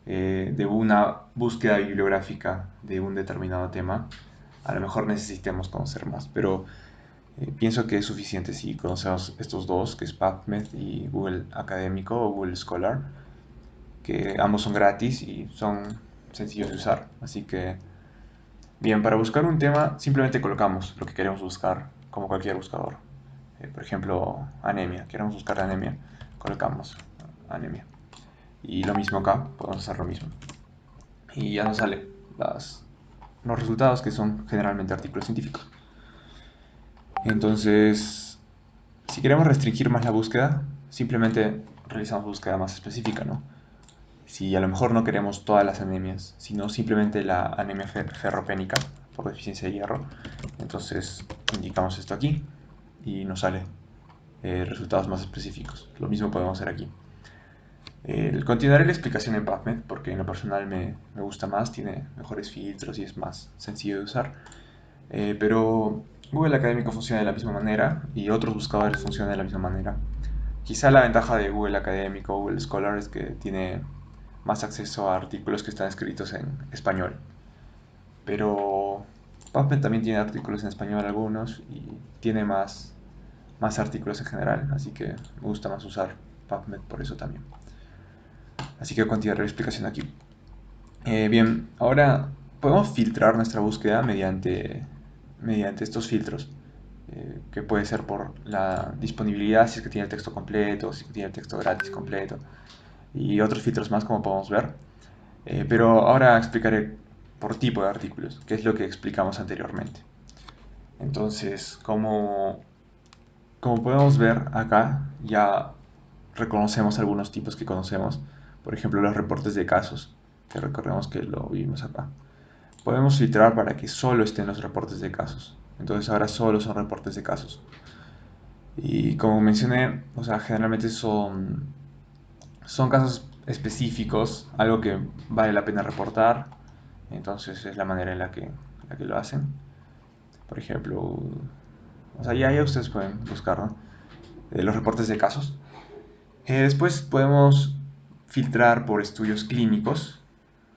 de una búsqueda bibliográfica de un determinado tema, a lo mejor necesitemos conocer más, pero pienso que es suficiente si conocemos estos dos, que es PubMed y Google Académico o Google Scholar, que ambos son gratis y son sencillos de usar. Así que, bien, para buscar un tema simplemente colocamos lo que queremos buscar, como cualquier buscador. Por ejemplo, anemia. Queremos buscar anemia, colocamos anemia. Y lo mismo acá, podemos hacer lo mismo. Y ya nos sale los resultados, que son generalmente artículos científicos. Entonces, si queremos restringir más la búsqueda, simplemente realizamos búsqueda más específica, ¿no? Si a lo mejor no queremos todas las anemias, sino simplemente la anemia ferropénica por deficiencia de hierro, entonces indicamos esto aquí y nos sale resultados más específicos. Lo mismo podemos hacer aquí. Continuaré la explicación en PubMed porque en lo personal me gusta más, tiene mejores filtros y es más sencillo de usar. Pero Google Académico funciona de la misma manera y otros buscadores funcionan de la misma manera. Quizá la ventaja de Google Académico o Google Scholar es que tiene más acceso a artículos que están escritos en español. Pero PubMed también tiene artículos en español algunos y tiene más artículos en general, así que me gusta más usar PubMed por eso también. Así que continuaré la explicación aquí. Bien, ahora podemos filtrar nuestra búsqueda mediante estos filtros, que puede ser por la disponibilidad, si es que tiene el texto completo, si es que tiene el texto gratis completo, y otros filtros más como podemos ver. Pero ahora explicaré por tipo de artículos, que es lo que explicamos anteriormente. Entonces, como podemos ver acá, ya reconocemos algunos tipos que conocemos. Por ejemplo, los reportes de casos, que recordemos que lo vimos acá. Podemos filtrar para que solo estén los reportes de casos. Entonces ahora solo son reportes de casos. Y como mencioné, o sea, generalmente son casos específicos, algo que vale la pena reportar. Entonces es la manera en la que lo hacen. Por ejemplo, o sea, ya ustedes pueden buscar, ¿no? Los reportes de casos. Después podemos filtrar por estudios clínicos,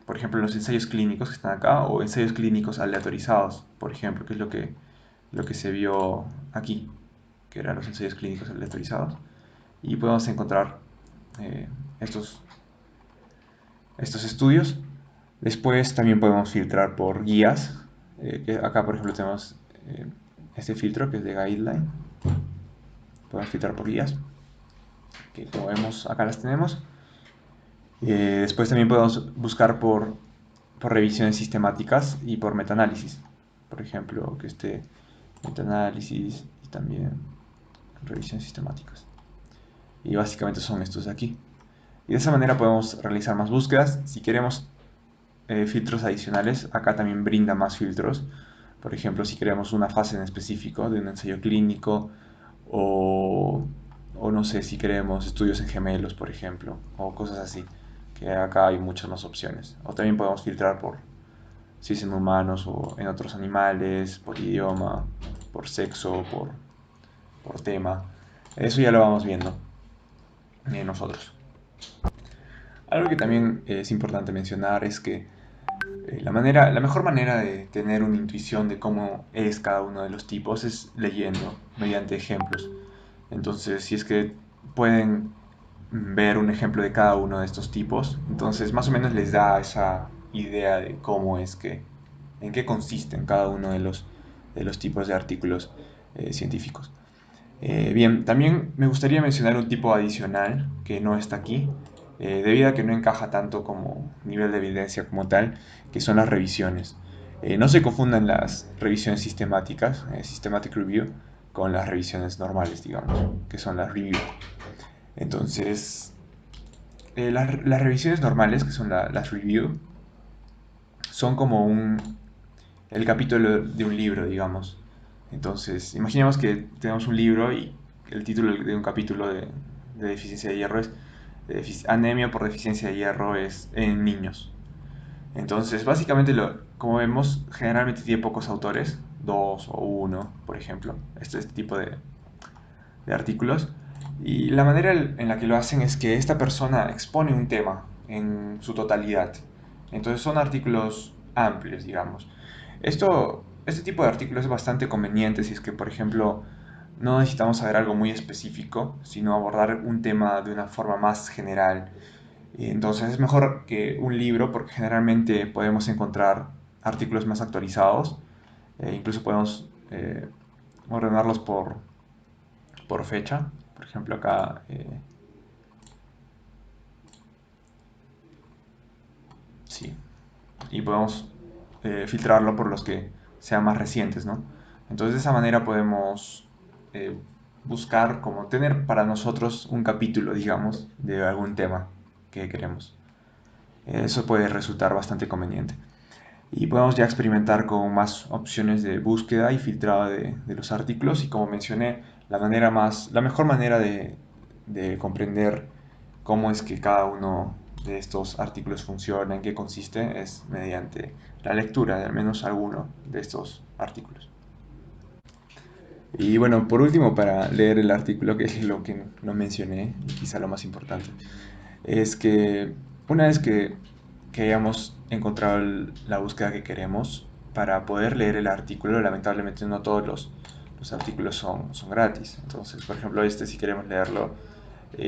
por ejemplo los ensayos clínicos que están acá, o ensayos clínicos aleatorizados, por ejemplo, que es lo que se vio aquí, que eran los ensayos clínicos aleatorizados. Y podemos encontrar estos estudios. Después también podemos filtrar por guías, que acá por ejemplo tenemos este filtro que es de guideline. Podemos filtrar por guías, que como vemos acá las tenemos. Después también podemos buscar por revisiones sistemáticas y por metaanálisis. Por ejemplo, que esté metaanálisis y también revisiones sistemáticas. Y básicamente son estos de aquí. Y de esa manera podemos realizar más búsquedas. Si queremos filtros adicionales, acá también brinda más filtros. Por ejemplo, si queremos una fase en específico de un ensayo clínico o no sé, si queremos estudios en gemelos, por ejemplo, o cosas así, que acá hay muchas más opciones. O también podemos filtrar por si es en humanos o en otros animales, por idioma, por sexo, por tema. Eso ya lo vamos viendo nosotros. Algo que también es importante mencionar es que la mejor manera de tener una intuición de cómo es cada uno de los tipos es leyendo mediante ejemplos. Entonces, si es que pueden ver un ejemplo de cada uno de estos tipos, entonces más o menos les da esa idea de cómo es que, en qué consisten cada uno de los tipos de artículos científicos. Bien, también me gustaría mencionar un tipo adicional que no está aquí, debido a que no encaja tanto como nivel de evidencia como tal, que son las revisiones. No se confundan las revisiones sistemáticas, Systematic Review, con las revisiones normales, digamos, que son las review. Entonces, las revisiones normales, que son las review, son como el capítulo de un libro, digamos. Entonces, imaginemos que tenemos un libro y el título de un capítulo de deficiencia de hierro es anemia por deficiencia de hierro es en niños. Entonces, básicamente, como vemos, generalmente tiene pocos autores, 2 o 1, por ejemplo, este tipo de artículos. Y la manera en la que lo hacen es que esta persona expone un tema en su totalidad. Entonces son artículos amplios, digamos. Este tipo de artículos es bastante conveniente si es que, por ejemplo, no necesitamos saber algo muy específico, sino abordar un tema de una forma más general. Entonces es mejor que un libro porque generalmente podemos encontrar artículos más actualizados. Incluso podemos ordenarlos por fecha. Por ejemplo, acá sí. Y podemos filtrarlo por los que sean más recientes, ¿no? Entonces de esa manera podemos buscar como tener para nosotros un capítulo, digamos, de algún tema que queremos. Eso puede resultar bastante conveniente. Y podemos ya experimentar con más opciones de búsqueda y filtrado de los artículos. Y como mencioné, la mejor manera de comprender cómo es que cada uno de estos artículos funciona, en qué consiste, es mediante la lectura de al menos alguno de estos artículos. Y bueno, por último, para leer el artículo, que es lo que no mencioné, y quizá lo más importante, es que una vez que hayamos encontrado la búsqueda que queremos, para poder leer el artículo, lamentablemente no todos los artículos son gratis. Entonces, por ejemplo, si queremos leerlo,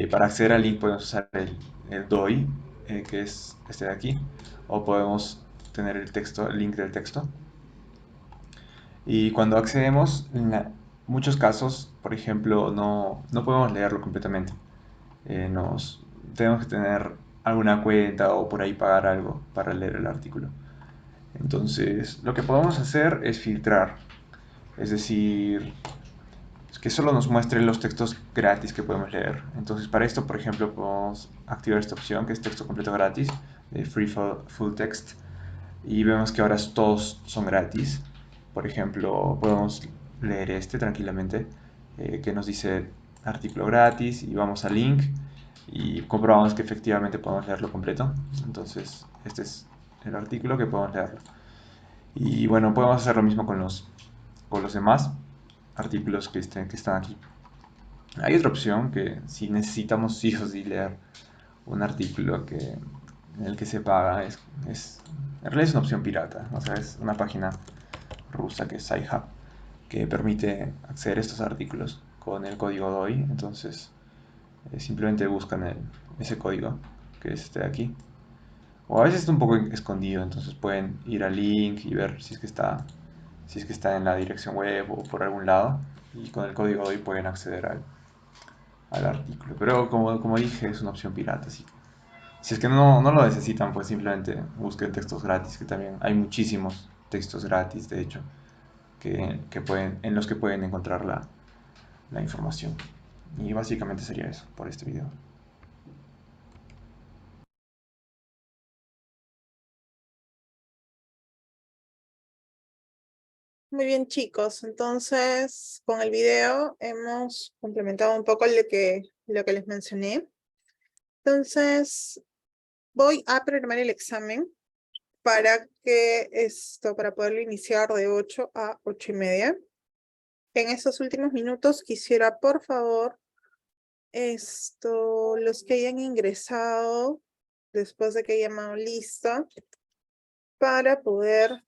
para acceder al link podemos usar el DOI, que es este de aquí, o podemos tener el link del texto. Y cuando accedemos, en muchos casos, por ejemplo, no podemos leerlo completamente. Tenemos que tener alguna cuenta o por ahí pagar algo para leer el artículo. Entonces, lo que podemos hacer es filtrar, es decir, que solo nos muestre los textos gratis que podemos leer. Entonces, para esto, por ejemplo, podemos activar esta opción que es texto completo gratis, de Free Full Text, y vemos que ahora todos son gratis. Por ejemplo, podemos leer este tranquilamente, que nos dice artículo gratis, y vamos al link y comprobamos que efectivamente podemos leerlo completo. Entonces, este es el artículo que podemos leerlo. Y bueno, podemos hacer lo mismo con los demás artículos que están aquí. Hay otra opción que si necesitamos sí o sí leer un artículo en el que se paga, en realidad es una opción pirata, o sea, es una página rusa que es SciHub, que permite acceder a estos artículos con el código DOI. Entonces simplemente buscan ese código, que es este de aquí, o a veces está un poco escondido, entonces pueden ir al link y ver si es que está en la dirección web o por algún lado, y con el código DOI pueden acceder al artículo. Pero como dije, es una opción pirata, así que si es que no lo necesitan, pues simplemente busquen textos gratis, que también hay muchísimos textos gratis, de hecho, en los que pueden encontrar la información. Y básicamente sería eso por este video. Muy bien, chicos. Entonces, con el video hemos complementado un poco lo que les mencioné. Entonces, voy a programar el examen para poderlo iniciar de 8 a 8:30. En estos últimos minutos quisiera, por favor, los que hayan ingresado después de que hayan llamado lista, para poder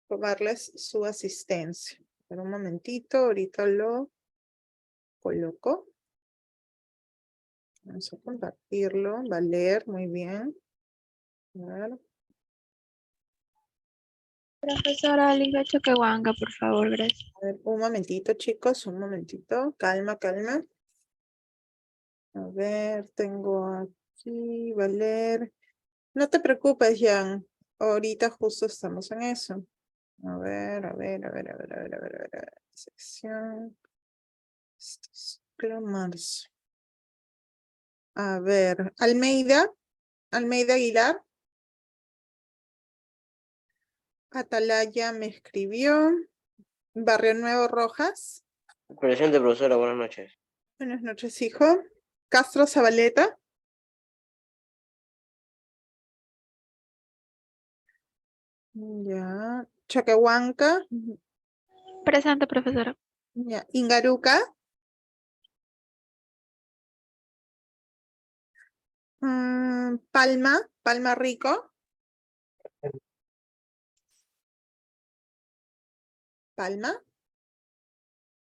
tomarles su asistencia. Por un momentito, ahorita lo coloco. Vamos a compartirlo, va a leer muy bien. A ver. Profesora Linda Choquehuanca, por favor, gracias. A ver, un momentito, chicos, un momentito. Calma, calma. A ver, tengo aquí, va a leer. No te preocupes, Jan. Ahorita justo estamos en eso. A ver, a ver, a ver, a ver, a ver, a ver, a ver. Sección. Esto es marzo. A ver, Almeida Aguilar. Atalaya me escribió. Barrio Nuevo Rojas. Presente, profesora, buenas noches. Buenas noches, hijo. Castro Zabaleta. Ya. Choquehuanca. Presente, profesora. Ya. Ingaruca. Palma. Palma Rico. Palma.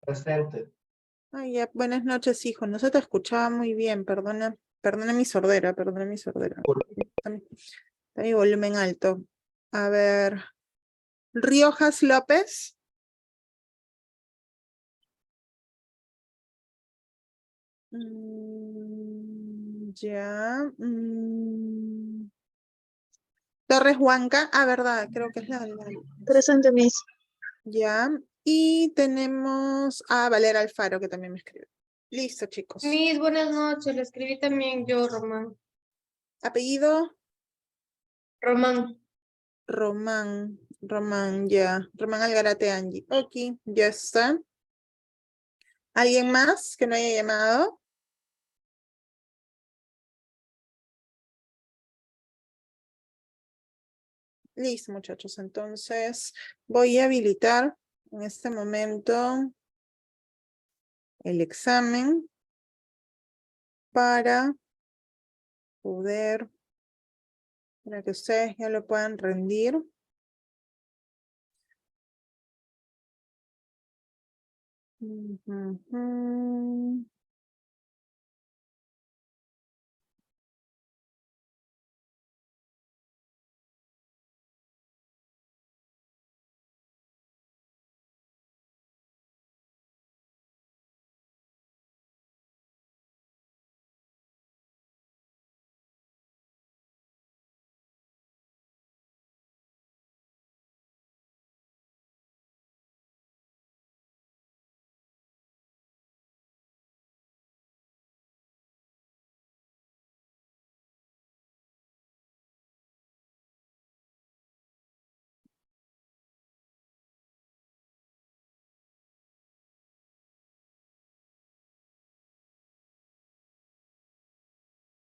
Presente. Ay, ya. Buenas noches, hijo. No se te escuchaba muy bien. Perdona mi sordera, perdona mi sordera. Está mi volumen alto. A ver. Riojas López. Ya. Torres Huanca. Ah, verdad, creo que es la. Presente, Miss. Ya. Y tenemos a Valera Alfaro, que también me escribe. Listo, chicos. Miss, buenas noches. Le escribí también yo, Román. Apellido. Román. Román, ya. Román Algarate Angie. Ok, ya está. ¿Alguien más que no haya llamado? Listo, muchachos. Entonces, voy a habilitar en este momento el examen para que ustedes ya lo puedan rendir. Ujú.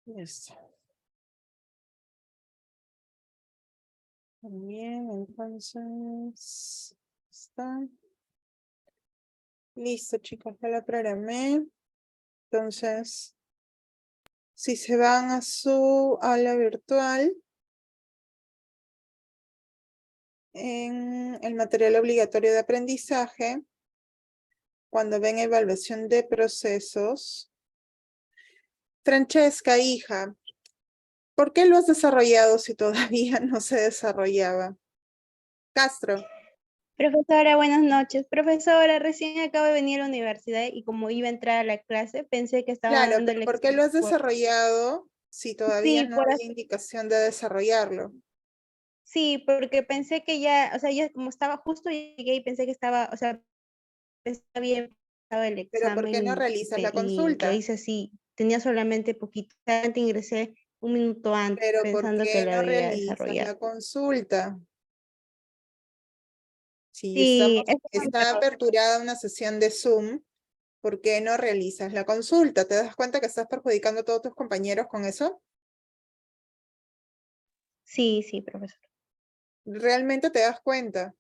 Listo. Bien, entonces, está. Listo, chicos, ya lo programé. Entonces, si se van a su aula virtual, en el material obligatorio de aprendizaje, cuando ven evaluación de procesos, Francesca, hija, ¿por qué lo has desarrollado si todavía no se desarrollaba? Castro. Profesora, buenas noches. Profesora, recién acabo de venir a la universidad y como iba a entrar a la clase, pensé que estaban Claro, hablando pero del ¿por qué lo has examen. desarrollado si todavía Sí, no había indicación de desarrollarlo? sí, porque pensé que ya, o sea, ya como estaba justo llegué y pensé que estaba, o sea, estaba bien estaba el ¿Pero por qué no examen realizas la y lo consulta? hice así. Tenía solamente poquito. Antes ingresé un minuto antes ¿Pero por pensando que qué lo no había realizas desarrollado. la consulta? Si Sí, está aperturada una sesión de Zoom, ¿por qué no realizas la consulta? ¿Te das cuenta que estás perjudicando a todos tus compañeros con eso? sí, sí, profesor. ¿Realmente te das cuenta?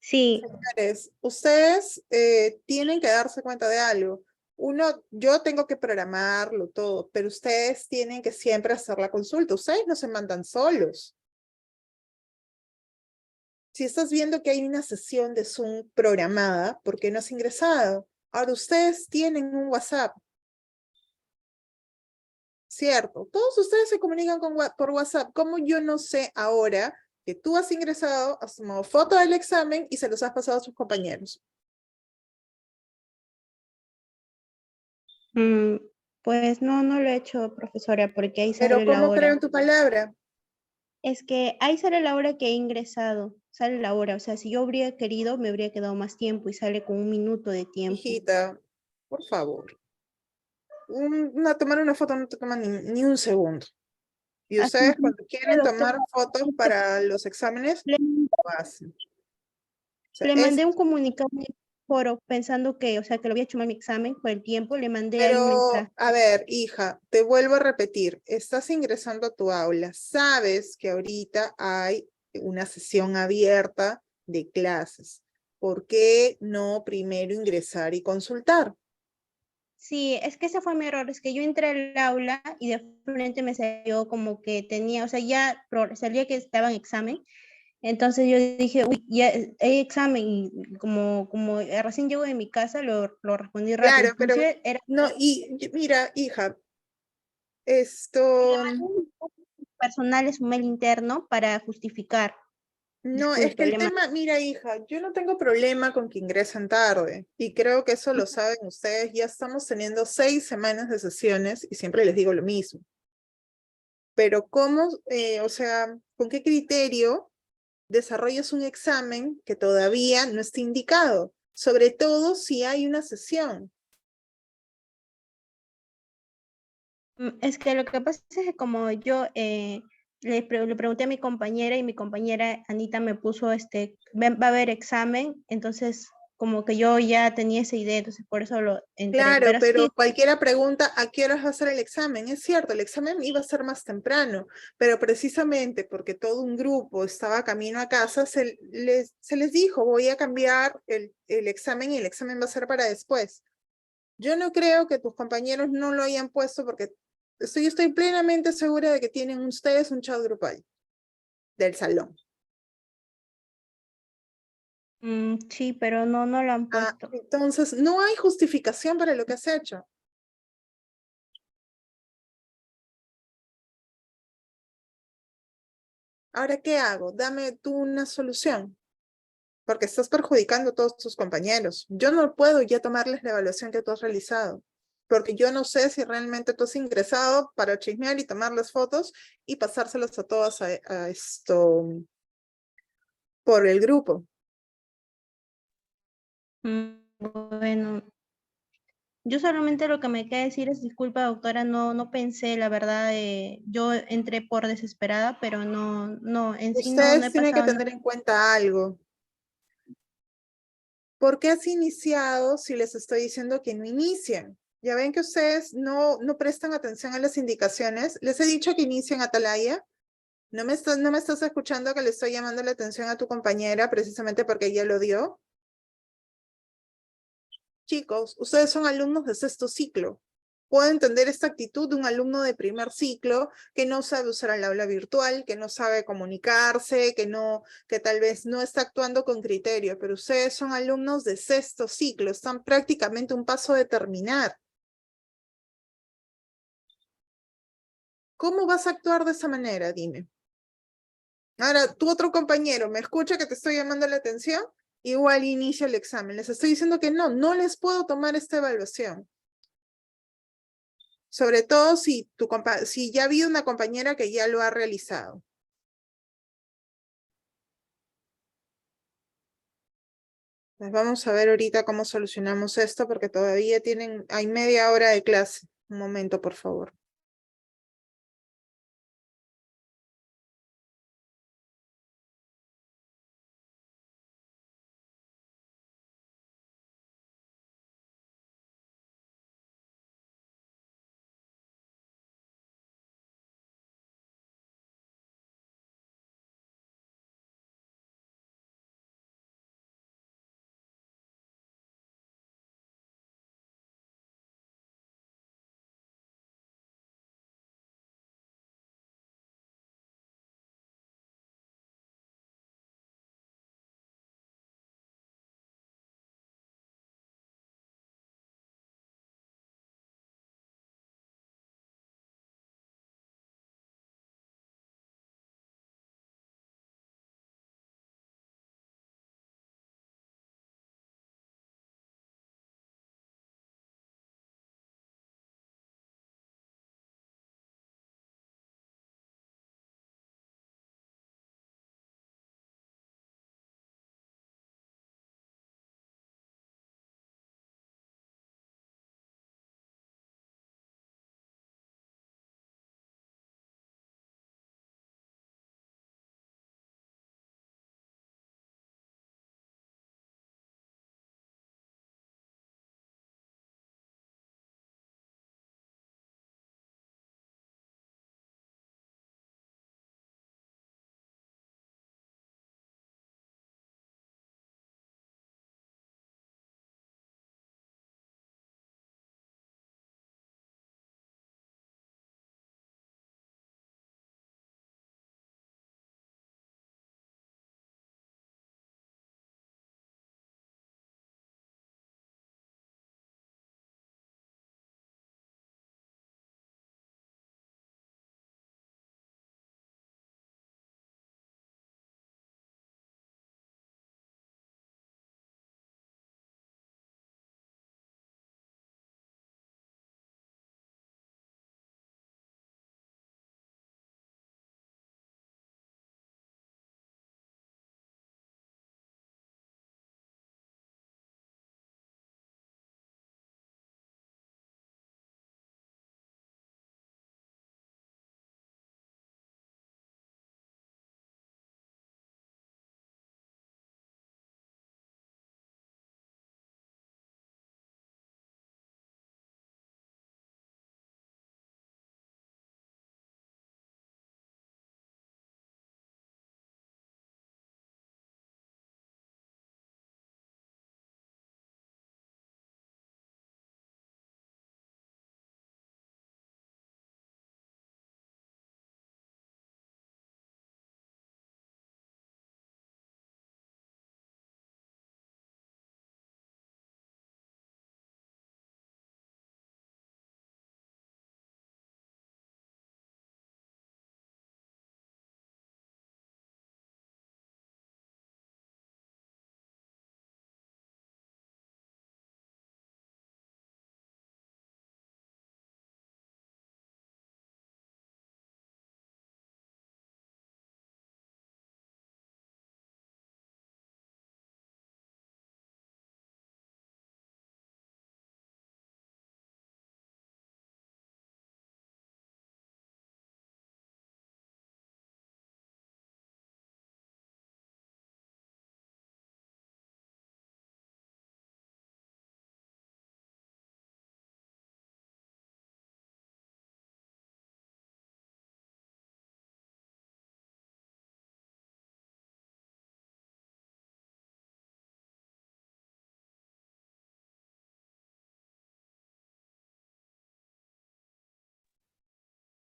Sí, Señores, ustedes tienen que darse cuenta de algo. Uno, yo tengo que programarlo todo, pero ustedes tienen que siempre hacer la consulta. Ustedes no se mandan solos. Si estás viendo que hay una sesión de Zoom programada, ¿por qué no has ingresado? Ahora ustedes tienen un WhatsApp. Cierto, todos ustedes se comunican por WhatsApp. ¿Cómo yo no sé ahora que tú has ingresado, has tomado foto del examen y se los has pasado a sus compañeros? Pues no lo he hecho, profesora, porque ahí Pero sale la ¿cómo creo hora. en tu palabra? Es que ahí sale la hora que he ingresado, sale la hora, o sea, si yo habría querido, me habría quedado más tiempo y sale con un minuto de tiempo. Hijita, por favor. Tomar una foto no te toma ni un segundo. Y Así ustedes es, cuando quieren doctora, tomar fotos para los exámenes, le, lo hacen. O sea, le mandé un comunicado foro pensando que, o sea, que lo había hecho mal mi examen por el tiempo, le mandé ahí un Pero, mensaje. a ver, hija, te vuelvo a repetir, estás ingresando a tu aula, sabes que ahorita hay una sesión abierta de clases. ¿Por qué no primero ingresar y consultar? Sí, es que ese fue mi error, es que yo entré al aula y de frente me salió como que tenía, o sea, ya salía que estaba en examen, entonces yo dije, uy, ya hay examen, y como recién llego de mi casa, lo respondí rápido, Claro, pero inclusive era no, mira, hija, esto, personal, es un mail interno para justificar. no, es que Disculpe, el tema, mira, hija, yo no tengo problema con que ingresen tarde y creo que eso lo saben ustedes, ya estamos teniendo 6 semanas de sesiones y siempre les digo lo mismo. Pero ¿cómo, o sea, con qué criterio desarrollas un examen que todavía no está indicado? Sobre todo si hay una sesión. Es que lo que pasa es que como yo le pregunté a mi compañera y mi compañera Anita me puso, va a haber examen, entonces como que yo ya tenía esa idea, entonces por eso lo entré. Claro, Pero pero sí, cualquiera pregunta a qué horas va a ser el examen. Es cierto, el examen iba a ser más temprano, pero precisamente porque todo un grupo estaba camino a casa, se les dijo, voy a cambiar el examen y el examen va a ser para después. Yo no creo que tus compañeros no lo hayan puesto porque estoy plenamente segura de que tienen ustedes un chat grupal del salón. sí, pero no lo han puesto. Entonces, no hay justificación para lo que has hecho. Ahora, ¿qué hago? Dame tú una solución, porque estás perjudicando a todos tus compañeros. Yo no puedo ya tomarles la evaluación que tú has realizado, porque yo no sé si realmente tú has ingresado para chismear y tomar las fotos y pasárselas a todas a esto por el grupo. Bueno, yo solamente lo que me queda decir es, disculpa doctora, no pensé, la verdad, yo entré por desesperada, pero en sí no he Ustedes tienen que pasado nada. tener en cuenta algo. ¿Por qué has iniciado si les estoy diciendo que no inicien? Ya ven que ustedes no prestan atención a las indicaciones. Les he dicho que inicien, Atalaya. No me estás escuchando que le estoy llamando la atención a tu compañera precisamente porque ella lo dio. Chicos, ustedes son alumnos de sexto ciclo. Puedo entender esta actitud de un alumno de primer ciclo que no sabe usar el aula virtual, que no sabe comunicarse, que tal vez no está actuando con criterio, pero ustedes son alumnos de sexto ciclo, están prácticamente un paso de terminar. ¿Cómo vas a actuar de esa manera? Dime. Ahora, tu otro compañero me escucha que te estoy llamando la atención, igual inicia el examen. Les estoy diciendo que no les puedo tomar esta evaluación. Sobre todo si ya ha habido una compañera que ya lo ha realizado. Pues vamos a ver ahorita cómo solucionamos esto porque todavía hay media hora de clase. Un momento, por favor.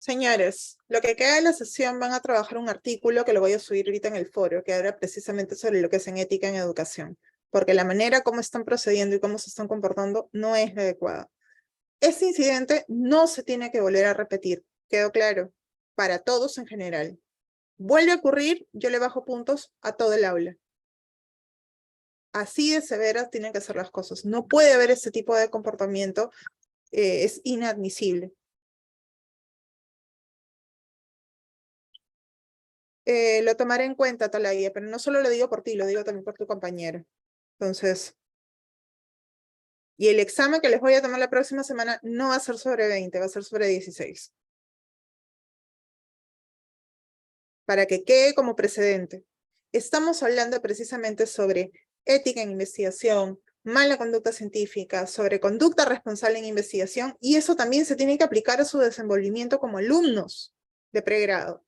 Señores, lo que queda de la sesión van a trabajar un artículo que lo voy a subir ahorita en el foro, que habla precisamente sobre lo que es en ética en educación, porque la manera como están procediendo y cómo se están comportando no es la adecuada. Este incidente no se tiene que volver a repetir, quedó claro, para todos en general. Vuelve a ocurrir, yo le bajo puntos a todo el aula. Así de severas tienen que ser las cosas. No puede haber ese tipo de comportamiento, es inadmisible. Lo tomaré en cuenta, Atalaya, pero no solo lo digo por ti, lo digo también por tu compañera. Entonces, y el examen que les voy a tomar la próxima semana no va a ser sobre 20, va a ser sobre 16. Para que quede como precedente. Estamos hablando precisamente sobre ética en investigación, mala conducta científica, sobre conducta responsable en investigación, y eso también se tiene que aplicar a su desenvolvimiento como alumnos de pregrado.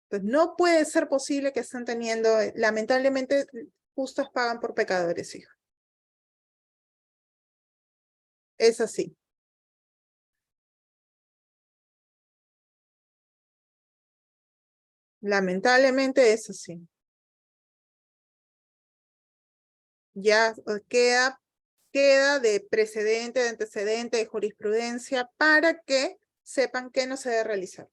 Entonces, no puede ser posible que estén teniendo, lamentablemente, justos pagan por pecadores, hijo. Es así. Lamentablemente es así. Ya queda de precedente, de antecedente, de jurisprudencia, para que sepan qué no se debe realizar.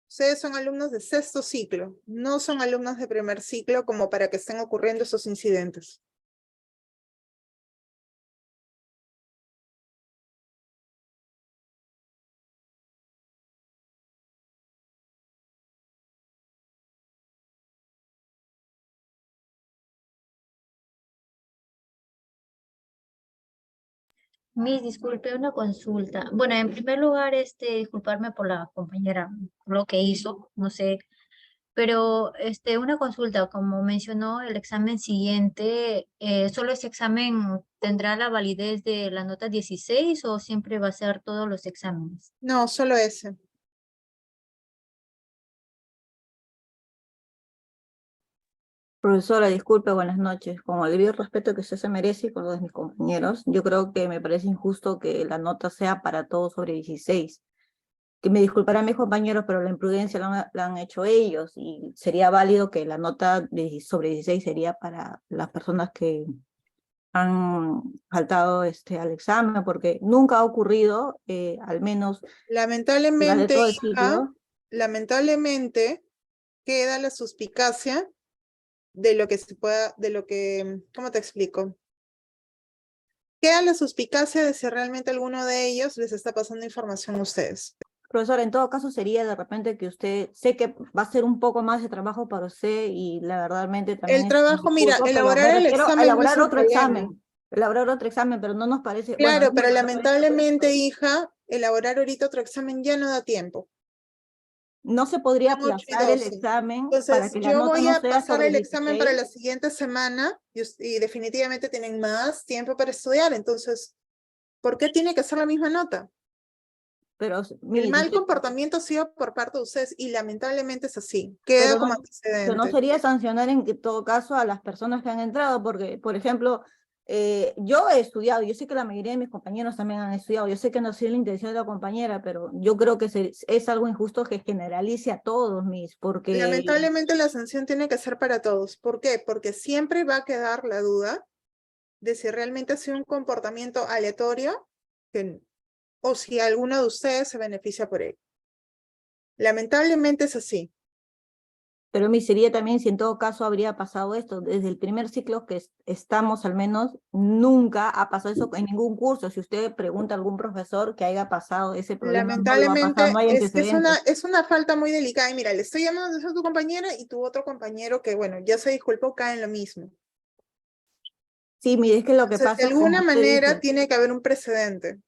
Ustedes son alumnos de sexto ciclo, no son alumnos de primer ciclo como para que estén ocurriendo esos incidentes. Miss, disculpe, una consulta. Bueno, en primer lugar, disculparme por la compañera, por lo que hizo, no sé, pero una consulta, como mencionó, el examen siguiente, ¿solo ese examen tendrá la validez de la nota 16 o siempre va a ser todos los exámenes? No, solo ese. Profesora, disculpe, buenas noches. Con el debido respeto que usted se merece y con los de mis compañeros, yo creo que me parece injusto que la nota sea para todos sobre 16. Que me disculparán mis compañeros, pero la imprudencia la han hecho ellos y sería válido que la nota sobre 16 sería para las personas que han faltado al examen, porque nunca ha ocurrido, al menos Lamentablemente, todo el hija, ciclo. lamentablemente queda la suspicacia de lo que se pueda, de lo que, ¿cómo te explico? Queda la suspicacia de si realmente alguno de ellos les está pasando información a ustedes. Profesora, en todo caso sería de repente que usted, sé que va a ser un poco más de trabajo para usted y la verdadmente también... El trabajo, mira, elaborar el examen no es elaborar un otro problema. examen, elaborar otro examen, pero no nos parece... Claro, bueno, pero lamentablemente, hija, elaborar ahorita otro examen ya no da tiempo. no se podría Son 8 y aplazar el 12. examen para Entonces, que la yo nota voy no a sea pasar sobre el examen para 16. la siguiente semana y definitivamente tienen más tiempo para estudiar. Entonces, ¿por qué tiene que ser la misma nota? Pero, El mire, mal usted- comportamiento ha sido por parte de ustedes y lamentablemente es así. Queda pero como no, pero no antecedente. sería sancionar en todo caso a las personas que han entrado, porque, por ejemplo, yo he estudiado, yo sé que la mayoría de mis compañeros también han estudiado, yo sé que no ha sido la intención de la compañera, pero yo creo que es algo injusto que generalice a todos, porque... Lamentablemente la sanción tiene que ser para todos. ¿Por qué? Porque siempre va a quedar la duda de si realmente ha sido un comportamiento aleatorio o si alguno de ustedes se beneficia por ello. Lamentablemente es así. Pero me sería también si en todo caso habría pasado esto. Desde el primer ciclo que estamos, al menos, nunca ha pasado eso en ningún curso. Si usted pregunta a algún profesor que haya pasado ese problema, no lo va a pasar, no Lamentablemente hay es antecedentes. una falta muy delicada. Y mira, le estoy llamando a tu compañera y tu otro compañero que, bueno, ya se disculpó, cae en lo mismo. Sí, mire, es que lo que Entonces, de pasa, como alguna usted manera dice, tiene que haber un precedente.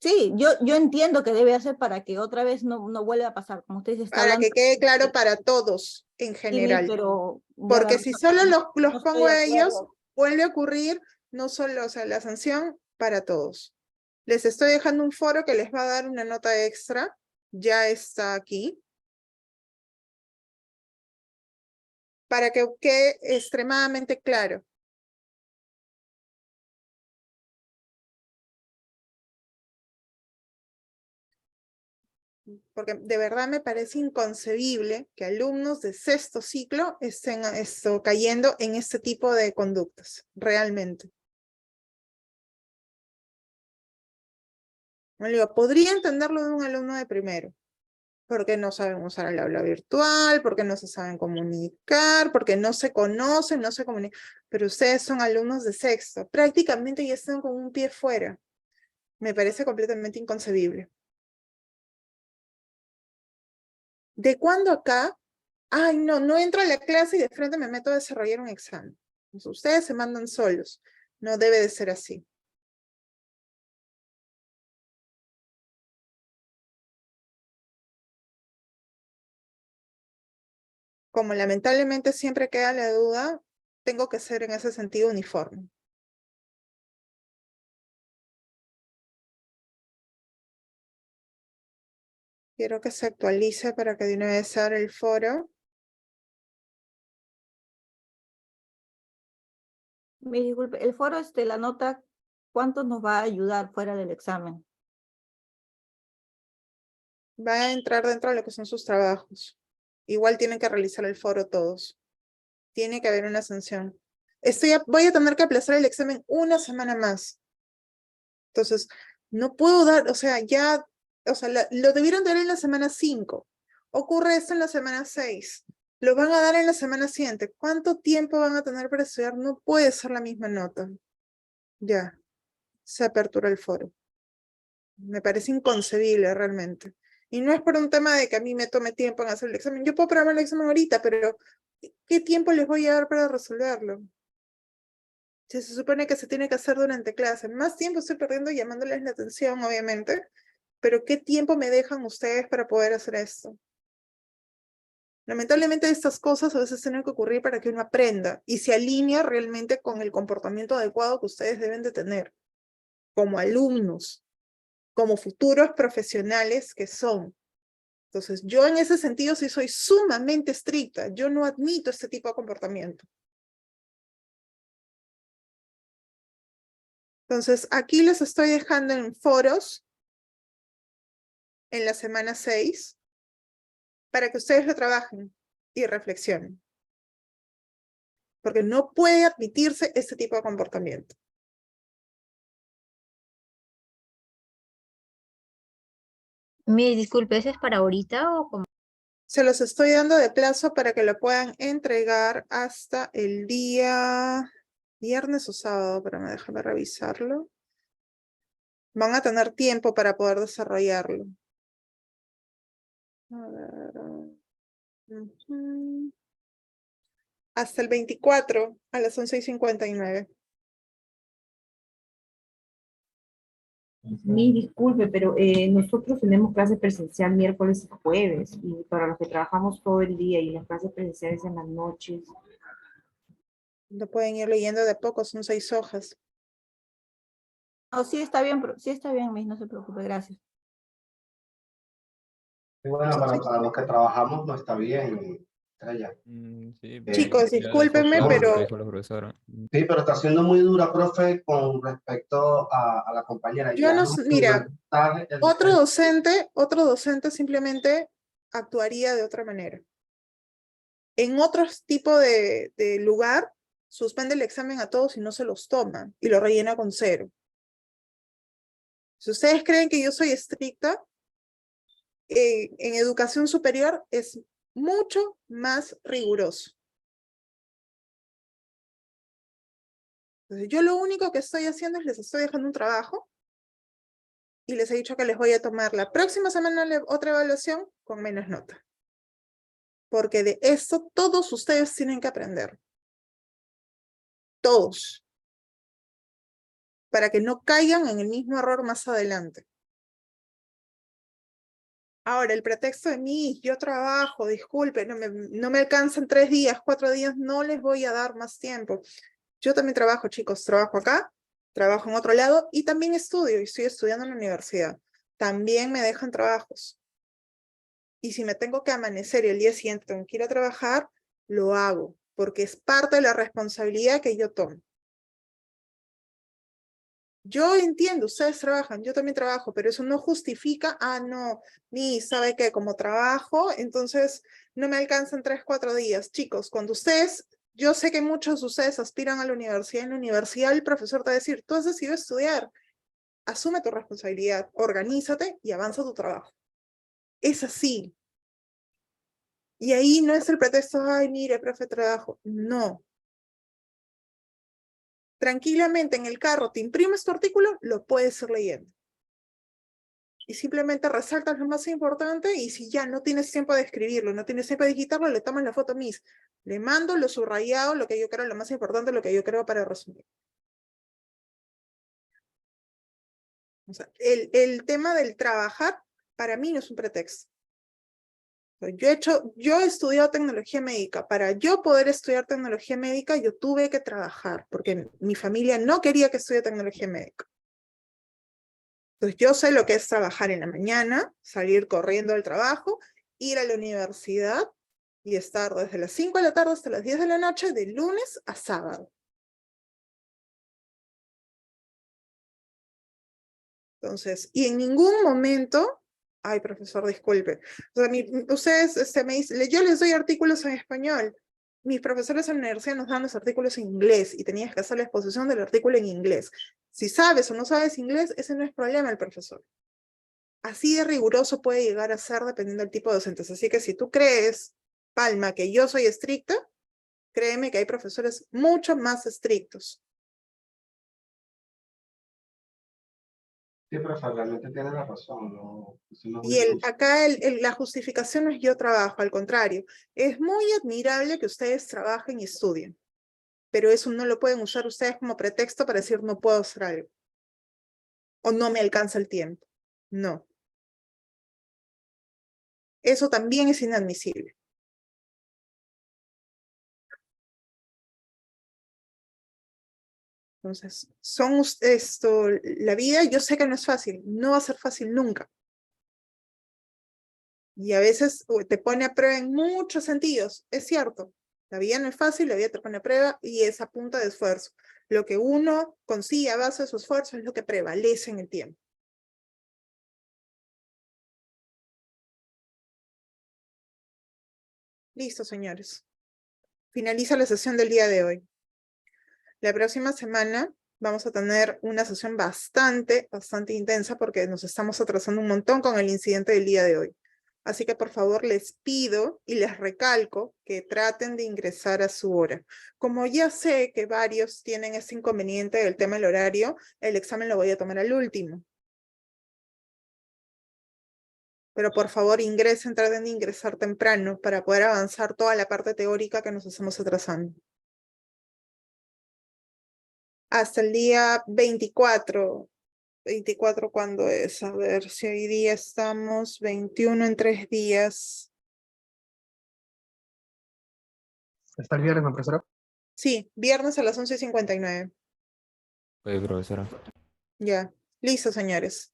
sí, yo entiendo que debe hacer para que otra vez no vuelva a pasar, como usted está Para hablando. que quede claro para todos en Sí, general. pero de Porque verdad si solo los no estoy pongo de a ellos, acuerdo. vuelve a ocurrir, no solo, o sea, la sanción para todos. Les estoy dejando un foro que les va a dar una nota extra, ya está aquí, para que quede extremadamente claro. Porque de verdad me parece inconcebible que alumnos de sexto ciclo estén cayendo en este tipo de conductas, realmente. Me digo, podría entenderlo de un alumno de primero, porque no saben usar el aula virtual, porque no se saben comunicar, porque no se conocen, no se comunican, pero ustedes son alumnos de sexto, prácticamente ya están con un pie fuera. Me parece completamente inconcebible. ¿De cuándo acá? Ay, no entro a la clase y de frente me meto a desarrollar un examen. Pues ustedes se mandan solos. No debe de ser así. Como lamentablemente siempre queda la duda, tengo que ser en ese sentido uniforme. Quiero que se actualice para que de una vez abra el foro. Me disculpe, el foro, la nota, ¿cuánto nos va a ayudar fuera del examen? Va a entrar dentro de lo que son sus trabajos. Igual tienen que realizar el foro todos. Tiene que haber una sanción. Voy a tener que aplazar el examen una semana más. Entonces, no puedo dar, o sea, ya, o sea, lo debieron dar en la semana 5. Ocurre esto en la semana 6. Lo van a dar en la semana siguiente. ¿Cuánto tiempo van a tener para estudiar? No puede ser la misma nota. Ya, se apertura el foro. Me parece inconcebible realmente. Y no es por un tema de que a mí me tome tiempo en hacer el examen. Yo puedo programar el examen ahorita, pero ¿qué tiempo les voy a dar para resolverlo? Si se supone que se tiene que hacer durante clase. Más tiempo estoy perdiendo llamándoles la atención, obviamente, pero ¿qué tiempo me dejan ustedes para poder hacer esto? Lamentablemente estas cosas a veces tienen que ocurrir para que uno aprenda y se alinea realmente con el comportamiento adecuado que ustedes deben de tener como alumnos, como futuros profesionales que son. Entonces, yo en ese sentido sí soy sumamente estricta. Yo no admito este tipo de comportamiento. Entonces, aquí les estoy dejando en foros en la semana 6 para que ustedes lo trabajen y reflexionen. Porque no puede admitirse este tipo de comportamiento. Me disculpe, ¿ese es para ahorita o como? Se los estoy dando de plazo para que lo puedan entregar hasta el día viernes o sábado, pero déjame revisarlo. Van a tener tiempo para poder desarrollarlo. A ver, hasta el 24 a las 11:59. Mi disculpe, pero nosotros tenemos clase presencial miércoles y jueves, y para los que trabajamos todo el día y las clases presenciales en las noches. Lo pueden ir leyendo de a poco, son 6 hojas. No, sí está bien, Miss, no se preocupe, gracias. Y bueno, para los que trabajamos no está bien, Estrella. Chicos, discúlpenme, pero... Sí, pero está siendo muy dura, profe, con respecto a la compañera. Yo no sé, mira, otro docente simplemente actuaría de otra manera. En otro tipo de lugar, suspende el examen a todos y no se los toma y lo rellena con 0. Si ustedes creen que yo soy estricta, en educación superior es mucho más riguroso. Entonces, yo lo único que estoy haciendo es les estoy dejando un trabajo y les he dicho que les voy a tomar la próxima semana otra evaluación con menos nota. Porque de esto todos ustedes tienen que aprender. Todos. Para que no caigan en el mismo error más adelante. Ahora, el pretexto de mí, yo trabajo, disculpe, no me alcanzan 3 días, 4 días, no les voy a dar más tiempo. Yo también trabajo, chicos, trabajo acá, trabajo en otro lado y también estudio, y estoy estudiando en la universidad. También me dejan trabajos. Y si me tengo que amanecer y el día siguiente tengo que ir a trabajar, lo hago, porque es parte de la responsabilidad que yo tomo. Yo entiendo, ustedes trabajan, yo también trabajo, pero eso no justifica, no, ni sabe que como trabajo, entonces no me alcanzan 3, 4 días. Chicos, cuando ustedes, yo sé que muchos de ustedes aspiran a la universidad, en la universidad el profesor te va a decir, tú has decidido estudiar, asume tu responsabilidad, organízate y avanza tu trabajo. Es así. Y ahí no es el pretexto, ay, mire, profe, trabajo. No. Tranquilamente en el carro te imprimes tu artículo, lo puedes ir leyendo. Y simplemente resaltas lo más importante y si ya no tienes tiempo de escribirlo, no tienes tiempo de digitarlo, le tomas la foto mis. Le mando lo subrayado, lo que yo creo lo más importante, lo que yo creo para resumir. O sea, el tema del trabajar para mí no es un pretexto. Yo he estudiado tecnología médica. Para yo poder estudiar tecnología médica, yo tuve que trabajar, porque mi familia no quería que estudie tecnología médica. Entonces yo sé lo que es trabajar en la mañana, salir corriendo del trabajo, ir a la universidad y estar desde las 5 de la tarde hasta las 10 de la noche, de lunes a sábado. Entonces, y en ningún momento, ay profesor, disculpe, o sea, ustedes me dicen, yo les doy artículos en español, mis profesores en la universidad nos dan los artículos en inglés y tenías que hacer la exposición del artículo en inglés. Si sabes o no sabes inglés, ese no es problema del profesor. Así de riguroso puede llegar a ser dependiendo del tipo de docentes. Así que si tú crees, Palma, que yo soy estricta, créeme que hay profesores mucho más estrictos. Sí, profe, realmente tiene la razón. No, eso no es Y una excusa. acá la justificación no es yo trabajo, al contrario. Es muy admirable que ustedes trabajen y estudien, pero eso no lo pueden usar ustedes como pretexto para decir no puedo hacer algo. O no me alcanza el tiempo. No. Eso también es inadmisible. Entonces, la vida yo sé que no es fácil, no va a ser fácil nunca. Y a veces te pone a prueba en muchos sentidos, es cierto. La vida no es fácil, la vida te pone a prueba y es a punta de esfuerzo. Lo que uno consigue a base de su esfuerzo es lo que prevalece en el tiempo. Listo, señores. Finaliza la sesión del día de hoy. La próxima semana vamos a tener una sesión bastante intensa porque nos estamos atrasando un montón con el incidente del día de hoy. Así que por favor les pido y les recalco que traten de ingresar a su hora. Como ya sé que varios tienen ese inconveniente del tema del horario, el examen lo voy a tomar al último. Pero por favor ingresen, traten de ingresar temprano para poder avanzar toda la parte teórica que nos estamos atrasando. Hasta el día 24. 24, ¿cuándo es? A ver, si hoy día estamos 21 en 3 días. ¿Hasta el viernes, profesora? Sí, viernes a las 11:59. Oye, profesora. Ya, listo, señores.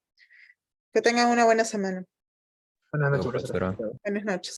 Que tengan una buena semana. Buenas Luego, noches, profesora. profesora. Buenas noches.